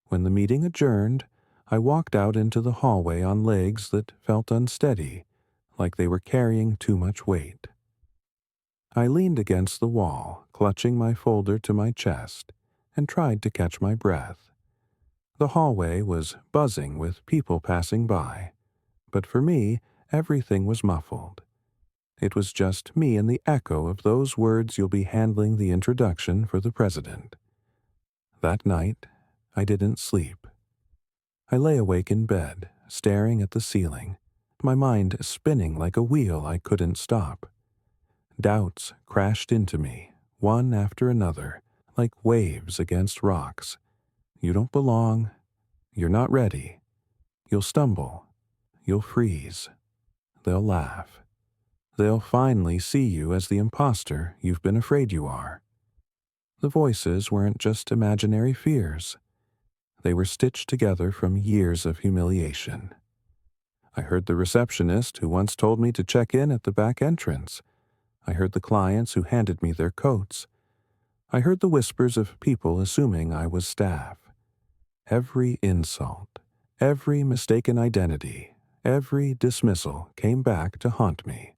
When the meeting adjourned, I walked out into the hallway on legs that felt unsteady, like they were carrying too much weight. I leaned against the wall, clutching my folder to my chest, and tried to catch my breath. The hallway was buzzing with people passing by, but for me, everything was muffled. It was just me and the echo of those words, "You'll be handling the introduction for the president." That night, I didn't sleep. I lay awake in bed, staring at the ceiling, my mind spinning like a wheel I couldn't stop. Doubts crashed into me, one after another, like waves against rocks. You don't belong. You're not ready. You'll stumble. You'll freeze. They'll laugh. They'll finally see you as the imposter you've been afraid you are. The voices weren't just imaginary fears. They were stitched together from years of humiliation. I heard the receptionist who once told me to check in at the back entrance. I heard the clients who handed me their coats. I heard the whispers of people assuming I was staff. Every insult, every mistaken identity, every dismissal came back to haunt me.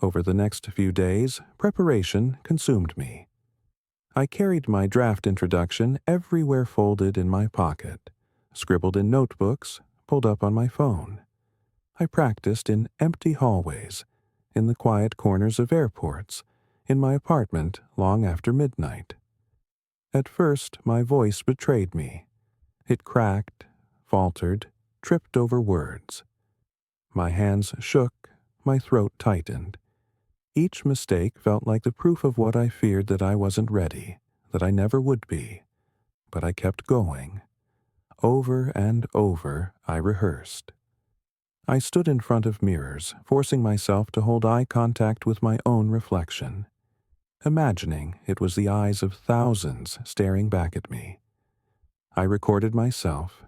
Over the next few days, preparation consumed me. I carried my draft introduction everywhere folded in my pocket, scribbled in notebooks, pulled up on my phone. I practiced in empty hallways, in the quiet corners of airports, in my apartment long after midnight. At first, my voice betrayed me. It cracked, faltered, tripped over words. My hands shook, my throat tightened. Each mistake felt like the proof of what I feared, that I wasn't ready, that I never would be. But I kept going. Over and over, I rehearsed. I stood in front of mirrors, forcing myself to hold eye contact with my own reflection, imagining it was the eyes of thousands staring back at me. I recorded myself,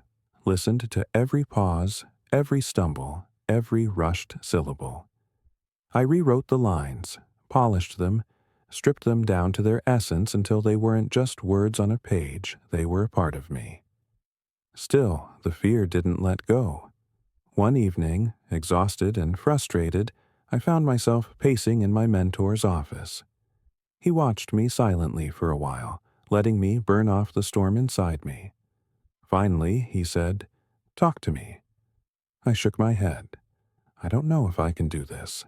listened to every pause, every stumble, every rushed syllable. I rewrote the lines, polished them, stripped them down to their essence until they weren't just words on a page, they were a part of me. Still, the fear didn't let go. One evening, exhausted and frustrated, I found myself pacing in my mentor's office. He watched me silently for a while, letting me burn off the storm inside me. Finally, he said, "Talk to me." I shook my head. I don't know if I can do this.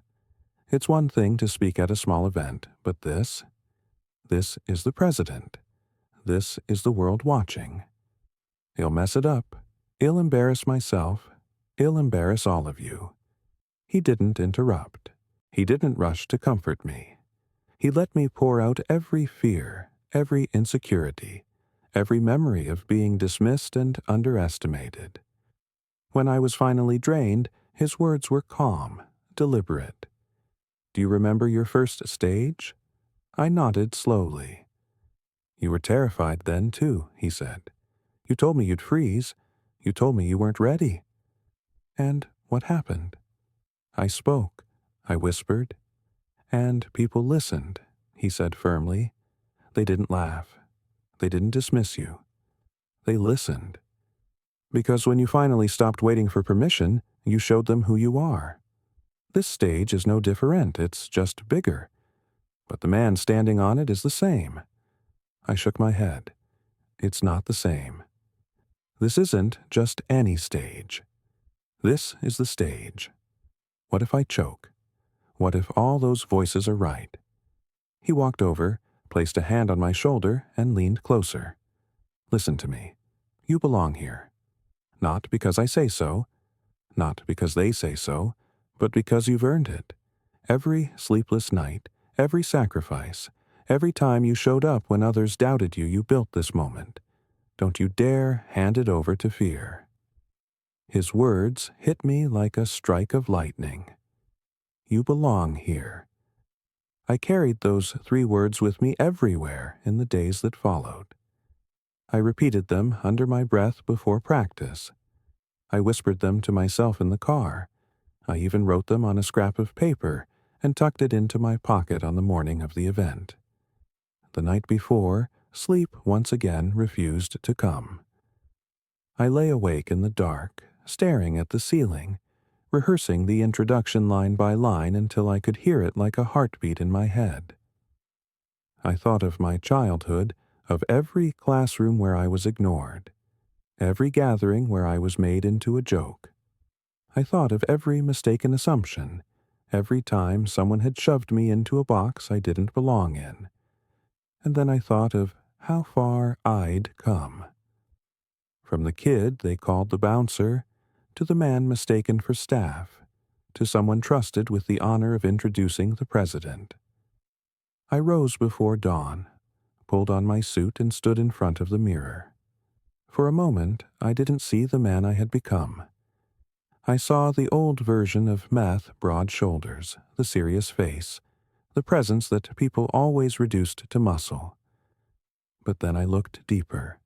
It's one thing to speak at a small event, but this is the president. This is the world watching. He'll mess it up. He'll embarrass myself. He'll embarrass all of you. He didn't interrupt. He didn't rush to comfort me. He let me pour out every fear, every insecurity, every memory of being dismissed and underestimated. When I was finally drained, his words were calm, deliberate. "Do you remember your first stage?" I nodded slowly. "You were terrified then, too," he said. "You told me you'd freeze. You told me you weren't ready." "And what happened?" I spoke. I whispered. "And people listened," he said firmly. "They didn't laugh. They didn't dismiss you. They listened. Because when you finally stopped waiting for permission, you showed them who you are. This stage is no different, it's just bigger. But the man standing on it is the same." I shook my head. "It's not the same. This isn't just any stage. This is the stage. What if I choke? What if all those voices are right?" He walked over, placed a hand on my shoulder, and leaned closer. "Listen to me. You belong here. Not because I say so, not because they say so, but because you've earned it. Every sleepless night, every sacrifice, every time you showed up when others doubted you, you built this moment. Don't you dare hand it over to fear. His words hit me like a strike of lightning. You belong here. I carried those 3 words with me everywhere in the days that followed. I repeated them under my breath before practice. I whispered them to myself in the car. I even wrote them on a scrap of paper and tucked it into my pocket on the morning of the event. The night before, sleep once again refused to come. I lay awake in the dark, staring at the ceiling, rehearsing the introduction line by line until I could hear it like a heartbeat in my head. I thought of my childhood, of every classroom where I was ignored, every gathering where I was made into a joke. I thought of every mistaken assumption, every time someone had shoved me into a box I didn't belong in. And then I thought of how far I'd come. From the kid they called the bouncer, to the man mistaken for staff, to someone trusted with the honor of introducing the president. I rose before dawn, pulled on my suit and stood in front of the mirror. For a moment, I didn't see the man I had become. I saw the old version of meth, broad shoulders, the serious face, the presence that people always reduced to muscle. But then I looked deeper.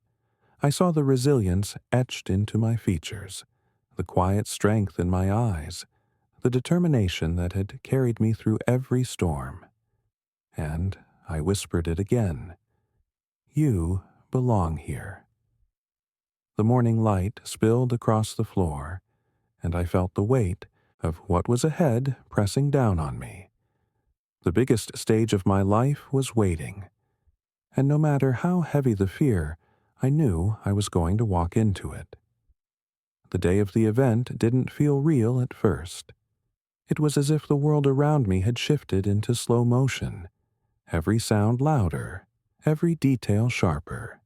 I saw the resilience etched into my features, the quiet strength in my eyes, the determination that had carried me through every storm. And I whispered it again. You belong here. The morning light spilled across the floor, and I felt the weight of what was ahead pressing down on me. The biggest stage of my life was waiting, and no matter how heavy the fear, I knew I was going to walk into it. The day of the event didn't feel real at first. It was as if the world around me had shifted into slow motion, every sound louder, every detail sharper,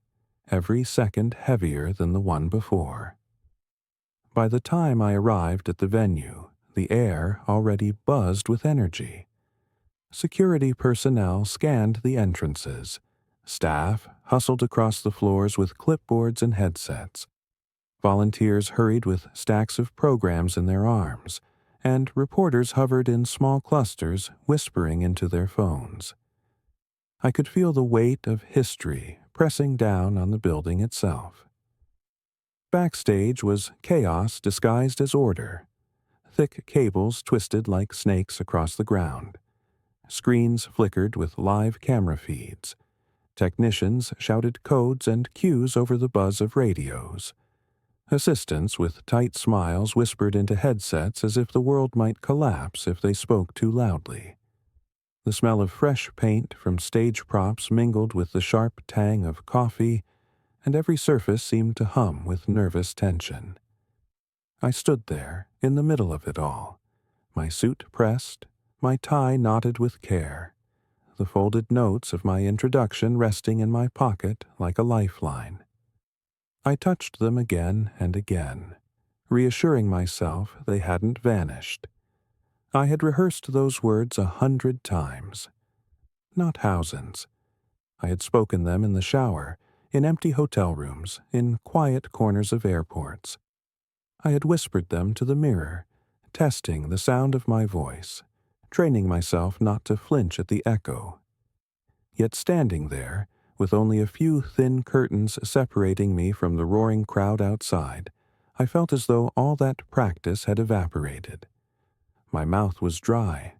every second heavier than the one before. By the time I arrived at the venue, the air already buzzed with energy. Security personnel scanned the entrances. Staff hustled across the floors with clipboards and headsets. Volunteers hurried with stacks of programs in their arms, and reporters hovered in small clusters, whispering into their phones. I could feel the weight of history pressing down on the building itself. Backstage was chaos disguised as order. Thick cables twisted like snakes across the ground. Screens flickered with live camera feeds. Technicians shouted codes and cues over the buzz of radios. Assistants with tight smiles whispered into headsets as if the world might collapse if they spoke too loudly. The smell of fresh paint from stage props mingled with the sharp tang of coffee, and every surface seemed to hum with nervous tension. I stood there, in the middle of it all, my suit pressed, my tie knotted with care, the folded notes of my introduction resting in my pocket like a lifeline. I touched them again and again, reassuring myself they hadn't vanished. I had rehearsed those words 100 times. Not Hausen's. I had spoken them in the shower, in empty hotel rooms, in quiet corners of airports. I had whispered them to the mirror, testing the sound of my voice, training myself not to flinch at the echo. Yet standing there, with only a few thin curtains separating me from the roaring crowd outside, I felt as though all that practice had evaporated. My mouth was dry.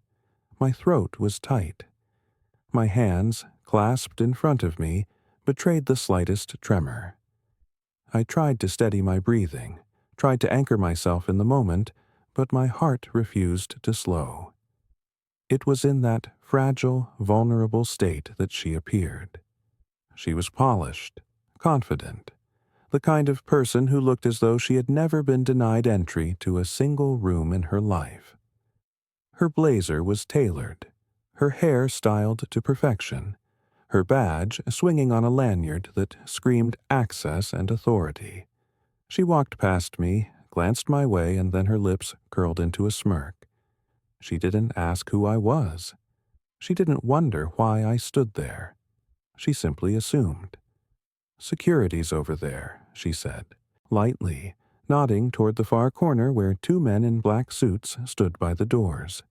My throat was tight. My hands, clasped in front of me, betrayed the slightest tremor. I tried to steady my breathing, tried to anchor myself in the moment, but my heart refused to slow. It was in that fragile, vulnerable state that she appeared. She was polished, confident, the kind of person who looked as though she had never been denied entry to a single room in her life. Her blazer was tailored, her hair styled to perfection, her badge swinging on a lanyard that screamed access and authority. She walked past me, glanced my way, and then her lips curled into a smirk. She didn't ask who I was. She didn't wonder why I stood there. She simply assumed. "Security's over there," she said, lightly, nodding toward the far corner where two men in black suits stood by the doors.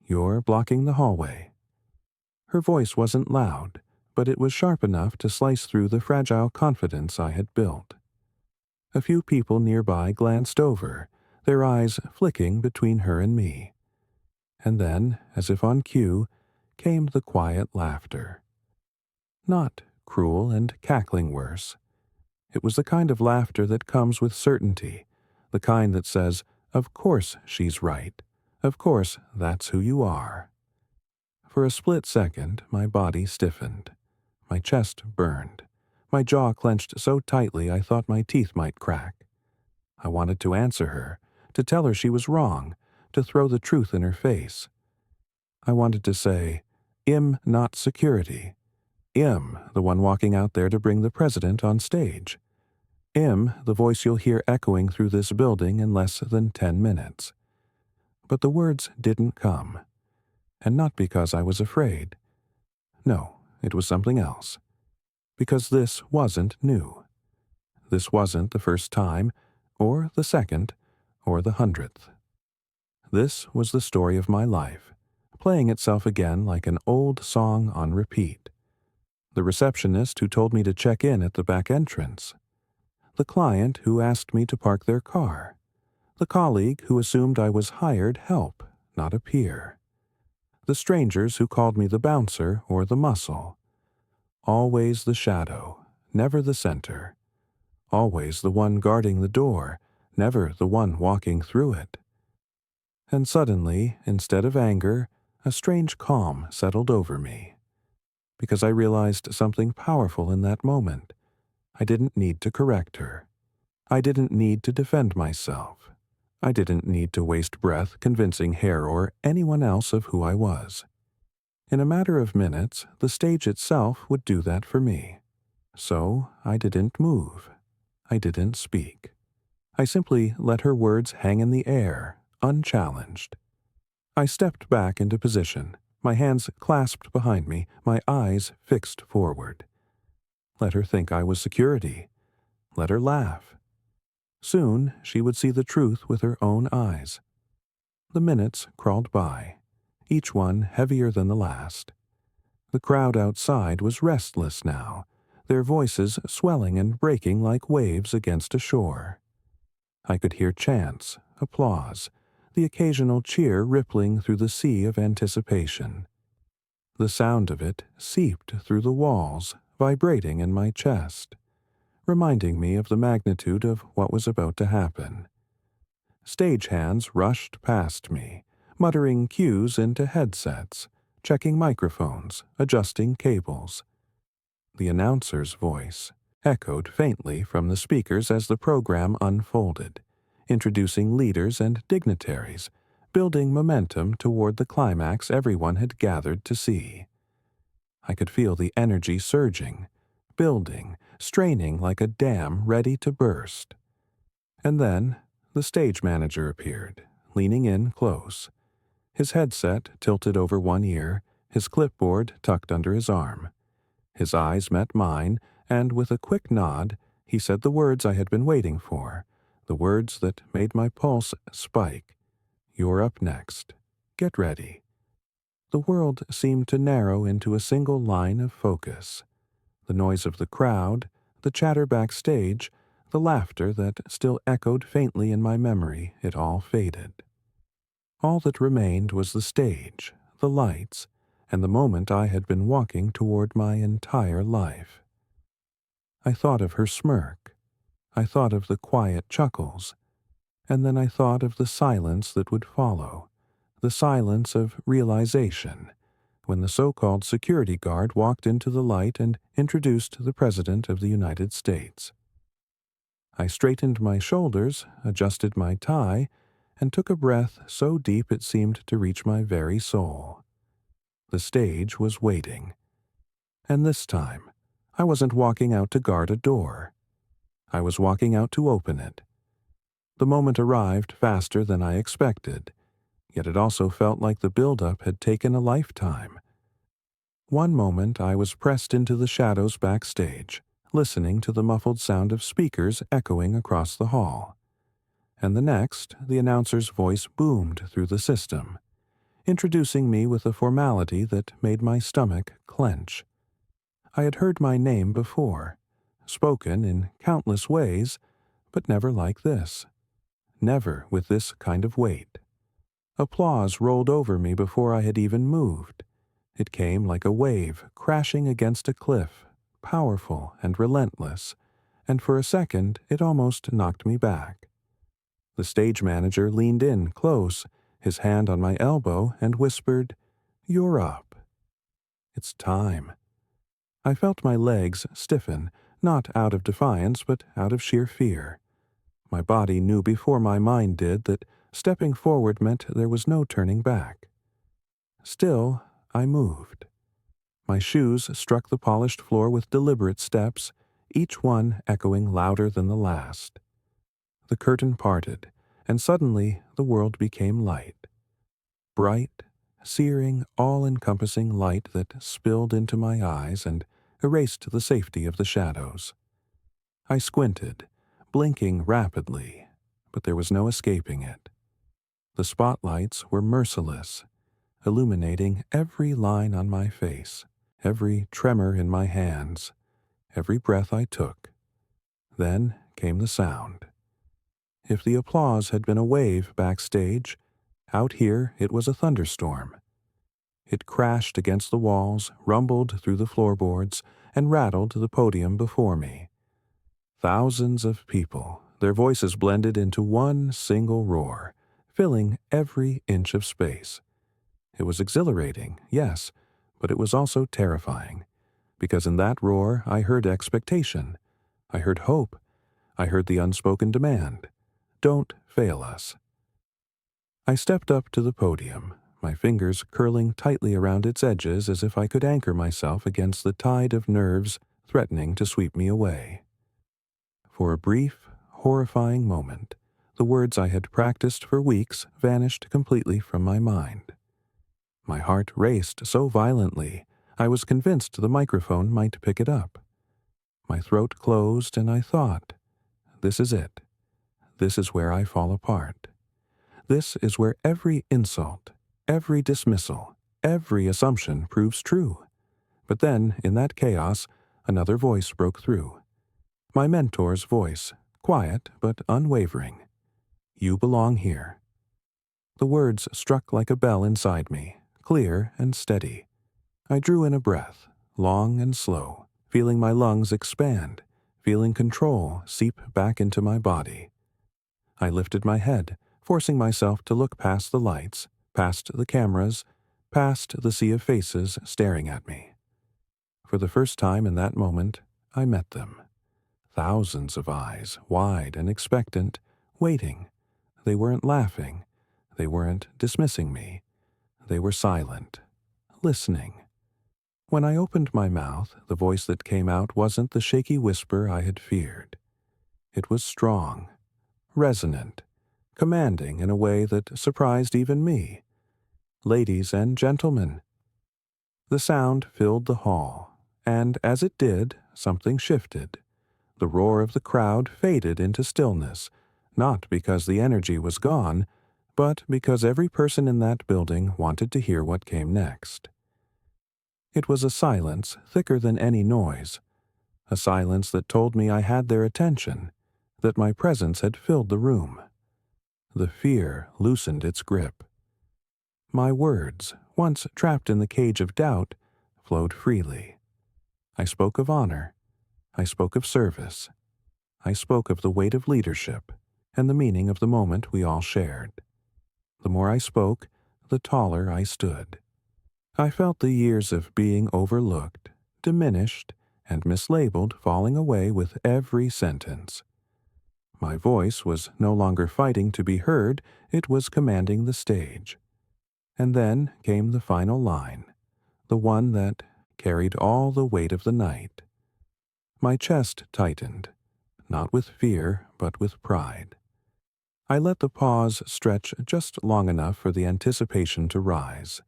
"You're blocking the hallway." Her voice wasn't loud, but it was sharp enough to slice through the fragile confidence I had built. A few people nearby glanced over, their eyes flicking between her and me. And then, as if on cue, came the quiet laughter. Not cruel and cackling worse. It was the kind of laughter that comes with certainty, the kind that says, "Of course she's right. Of course that's who you are." For a split second, my body stiffened. My chest burned. My jaw clenched so tightly I thought my teeth might crack. I wanted to answer her, to tell her she was wrong, to throw the truth in her face. I wanted to say, "I'm not security. I'm the one walking out there to bring the president on stage. I'm the voice you'll hear echoing through this building in less than 10 minutes. But the words didn't come. And not because I was afraid. No, it was something else. Because this wasn't new. This wasn't the first time, or the second, or the 100th. This was the story of my life, playing itself again like an old song on repeat. The receptionist who told me to check in at the back entrance. The client who asked me to park their car. The colleague who assumed I was hired help, not a peer. The strangers who called me the bouncer or the muscle. Always the shadow, never the center. Always the one guarding the door, never the one walking through it. And suddenly, instead of anger, a strange calm settled over me. Because I realized something powerful in that moment. I didn't need to correct her. I didn't need to defend myself. I didn't need to waste breath convincing Hare or anyone else of who I was. In a matter of minutes, the stage itself would do that for me. So I didn't move. I didn't speak. I simply let her words hang in the air, unchallenged. I stepped back into position, my hands clasped behind me, my eyes fixed forward. Let her think I was security. Let her laugh. Soon she would see the truth with her own eyes. The minutes crawled by, each one heavier than the last. The crowd outside was restless now, their voices swelling and breaking like waves against a shore. I could hear chants, applause, the occasional cheer rippling through the sea of anticipation. The sound of it seeped through the walls, vibrating in my chest, reminding me of the magnitude of what was about to happen. Stagehands rushed past me, muttering cues into headsets, checking microphones, adjusting cables. The announcer's voice echoed faintly from the speakers as the program unfolded, introducing leaders and dignitaries, building momentum toward the climax everyone had gathered to see. I could feel the energy surging, building, straining like a dam ready to burst. And then the stage manager appeared, leaning in close, his headset tilted over one ear, his clipboard tucked under his arm. His eyes met mine, and with a quick nod, he said the words I had been waiting for, the words that made my pulse spike. "You're up next. Get ready." The world seemed to narrow into a single line of focus. The noise of the crowd, the chatter backstage, the laughter that still echoed faintly in my memory, it all faded. All that remained was the stage, the lights, and the moment I had been walking toward my entire life. I thought of her smirk. I thought of the quiet chuckles. And then I thought of the silence that would follow, the silence of realization, when the so-called security guard walked into the light and introduced the President of the United States. I straightened my shoulders, adjusted my tie, and took a breath so deep it seemed to reach my very soul. The stage was waiting. And this time, I wasn't walking out to guard a door. I was walking out to open it. The moment arrived faster than I expected, yet it also felt like the build-up had taken a lifetime. One moment I was pressed into the shadows backstage, listening to the muffled sound of speakers echoing across the hall. And the next, the announcer's voice boomed through the system, introducing me with a formality that made my stomach clench. I had heard my name before, spoken in countless ways, but never like this. Never with this kind of weight. Applause rolled over me before I had even moved. It came like a wave crashing against a cliff, powerful and relentless, and for a second it almost knocked me back. The stage manager leaned in close, his hand on my elbow, and whispered, "You're up." It's time. I felt my legs stiffen, not out of defiance, but out of sheer fear. My body knew before my mind did that stepping forward meant there was no turning back. Still, I moved. My shoes struck the polished floor with deliberate steps, each one echoing louder than the last. The curtain parted, and suddenly the world became light. Bright, searing, all-encompassing light that spilled into my eyes and erased the safety of the shadows. I squinted, blinking rapidly, but there was no escaping it. The spotlights were merciless, illuminating every line on my face, every tremor in my hands, every breath I took. Then came the sound. If the applause had been a wave backstage, out here it was a thunderstorm. It crashed against the walls, rumbled through the floorboards, and rattled the podium before me. Thousands of people, their voices blended into one single roar, filling every inch of space. It was exhilarating, yes, but it was also terrifying, because in that roar I heard expectation, I heard hope, I heard the unspoken demand, "Don't fail us." I stepped up to the podium, my fingers curling tightly around its edges as if I could anchor myself against the tide of nerves threatening to sweep me away. For a brief, horrifying moment, the words I had practiced for weeks vanished completely from my mind. My heart raced so violently, I was convinced the microphone might pick it up. My throat closed and I thought, this is it. This is where I fall apart. This is where every insult, every dismissal, every assumption proves true. But then, in that chaos, another voice broke through. My mentor's voice, quiet but unwavering. "You belong here." The words struck like a bell inside me, clear and steady. I drew in a breath, long and slow, feeling my lungs expand, feeling control seep back into my body. I lifted my head, forcing myself to look past the lights, past the cameras, past the sea of faces staring at me. For the first time in that moment, I met them. Thousands of eyes, wide and expectant, waiting. They weren't laughing. They weren't dismissing me. They were silent, listening. When I opened my mouth, the voice that came out wasn't the shaky whisper I had feared. It was strong, resonant, commanding in a way that surprised even me. "Ladies and gentlemen." The sound filled the hall, and as it did, something shifted. The roar of the crowd faded into stillness, not because the energy was gone, but because every person in that building wanted to hear what came next. It was a silence thicker than any noise, a silence that told me I had their attention, that my presence had filled the room. The fear loosened its grip. My words, once trapped in the cage of doubt, flowed freely. I spoke of honor. I spoke of service. I spoke of the weight of leadership and the meaning of the moment we all shared. The more I spoke, the taller I stood. I felt the years of being overlooked, diminished, and mislabeled falling away with every sentence. My voice was no longer fighting to be heard, it was commanding the stage. And then came the final line, the one that carried all the weight of the night. My chest tightened. not with fear, but with pride. I let the pause stretch just long enough for the anticipation to rise.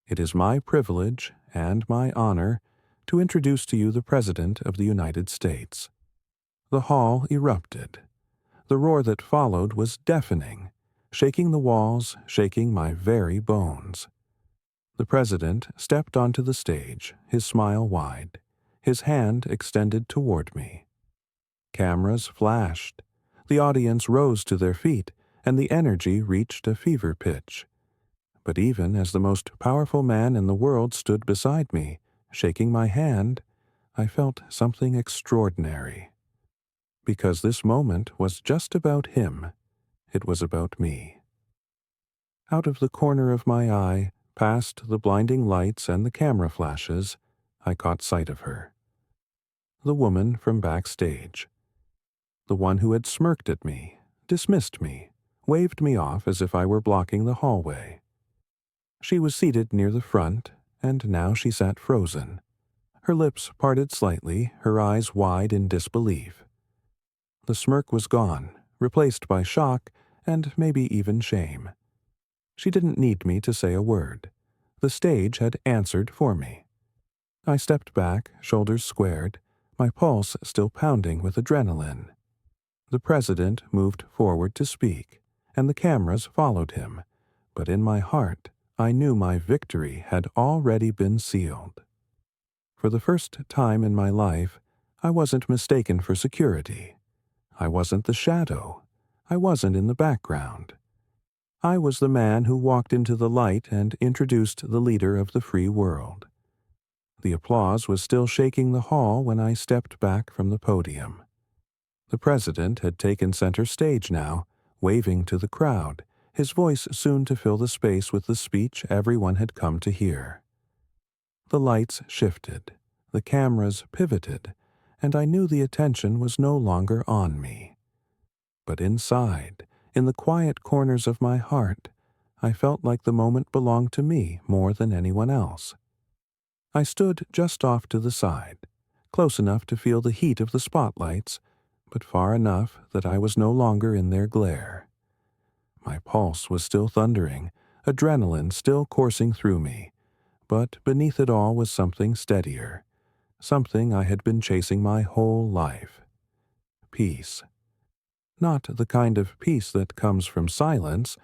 It is my privilege and my honor to introduce to you the President of the United States. The hall erupted. The roar that followed was deafening, shaking the walls, shaking my very bones. The President stepped onto the stage, his smile wide, his hand extended toward me. Cameras flashed. The audience rose to their feet, and the energy reached a fever pitch. But even as the most powerful man in the world stood beside me, shaking my hand, I felt something extraordinary. Because this moment was just about him, it was about me. Out of the corner of my eye, past the blinding lights and the camera flashes, I caught sight of her. The woman from backstage. The one who had smirked at me, dismissed me, waved me off as if I were blocking the hallway. She was seated near the front, and now she sat frozen. Her lips parted slightly, her eyes wide in disbelief. The smirk was gone, replaced by shock and maybe even shame. She didn't need me to say a word. The stage had answered for me. I stepped back, shoulders squared, my pulse still pounding with adrenaline. The President moved forward to speak, and the cameras followed him, but in my heart, I knew my victory had already been sealed. For the first time in my life, I wasn't mistaken for security. I wasn't the shadow. I wasn't in the background. I was the man who walked into the light and introduced the leader of the free world. The applause was still shaking the hall when I stepped back from the podium. The President had taken center stage now, waving to the crowd, his voice soon to fill the space with the speech everyone had come to hear. The lights shifted, the cameras pivoted, and I knew the attention was no longer on me. But inside, in the quiet corners of my heart, I felt like the moment belonged to me more than anyone else. I stood just off to the side, close enough to feel the heat of the spotlights, but far enough that I was no longer in their glare. My pulse was still thundering, adrenaline still coursing through me, but beneath it all was something steadier, something I had been chasing my whole life. Peace. Not the kind of peace that comes from silence,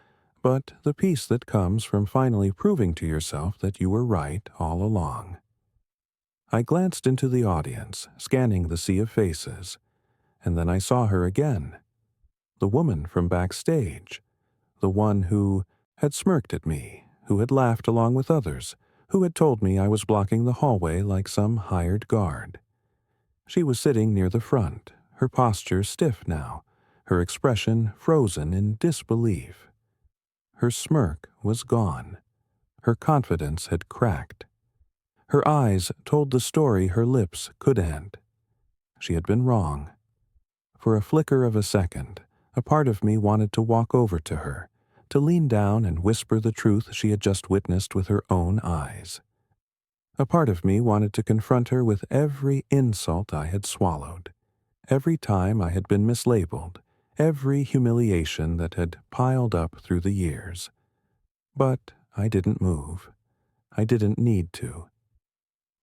but the peace that comes from finally proving to yourself that you were right all along. I glanced into the audience, scanning the sea of faces, and then I saw her again. The woman from backstage, the one who had smirked at me, who had laughed along with others, who had told me I was blocking the hallway like some hired guard. She was sitting near the front, her posture stiff now, her expression frozen in disbelief. Her smirk was gone. Her confidence had cracked. Her eyes told the story her lips couldn't. She had been wrong. For a flicker of a second, a part of me wanted to walk over to her, to lean down and whisper the truth she had just witnessed with her own eyes. A part of me wanted to confront her with every insult I had swallowed, every time I had been mislabeled, every humiliation that had piled up through the years. But I didn't move. I didn't need to.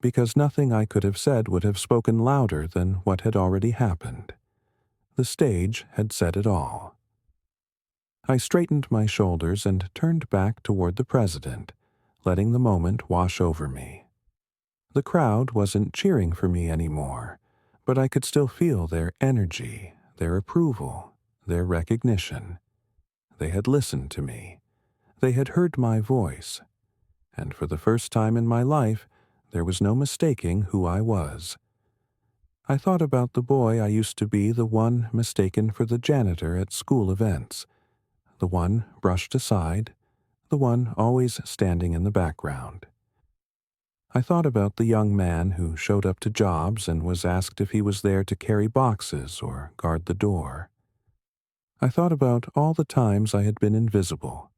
Because nothing I could have said would have spoken louder than what had already happened. The stage had said it all. I straightened my shoulders and turned back toward the President, letting the moment wash over me. The crowd wasn't cheering for me anymore, but I could still feel their energy, their approval, their recognition. They had listened to me. They had heard my voice. And for the first time in my life, there was no mistaking who I was. I thought about the boy I used to be, the one mistaken for the janitor at school events, the one brushed aside, the one always standing in the background. I thought about the young man who showed up to jobs and was asked if he was there to carry boxes or guard the door. I thought about all the times I had been invisible,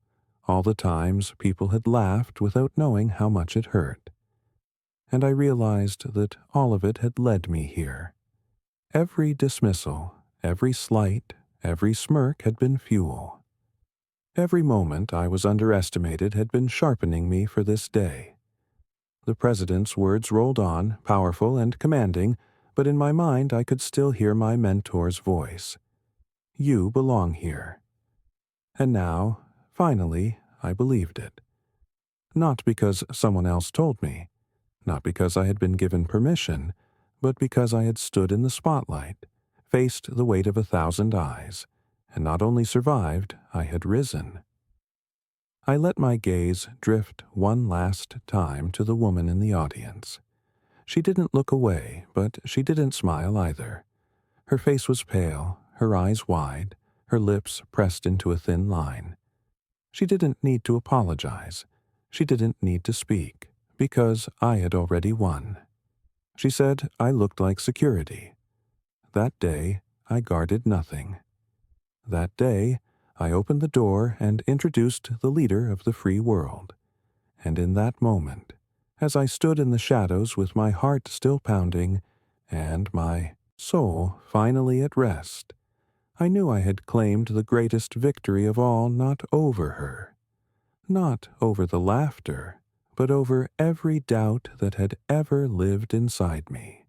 all the times people had laughed without knowing how much it hurt. And I realized that all of it had led me here. Every dismissal, every slight, every smirk had been fuel. Every moment I was underestimated had been sharpening me for this day. The president's words rolled on, powerful and commanding, but in my mind I could still hear my mentor's voice. You belong here. And now, finally, I believed it. Not because someone else told me, not because I had been given permission, but because I had stood in the spotlight, faced the weight of 1,000 eyes, and not only survived, I had risen. I let my gaze drift one last time to the woman in the audience. She didn't look away, but she didn't smile either. Her face was pale, her eyes wide, her lips pressed into a thin line. She didn't need to apologize. She didn't need to speak, because I had already won. She said I looked like security. That day, I guarded nothing. That day, I opened the door and introduced the leader of the free world. And in that moment, as I stood in the shadows with my heart still pounding and my soul finally at rest, I knew I had claimed the greatest victory of all, not over her, not over the laughter, but over every doubt that had ever lived inside me.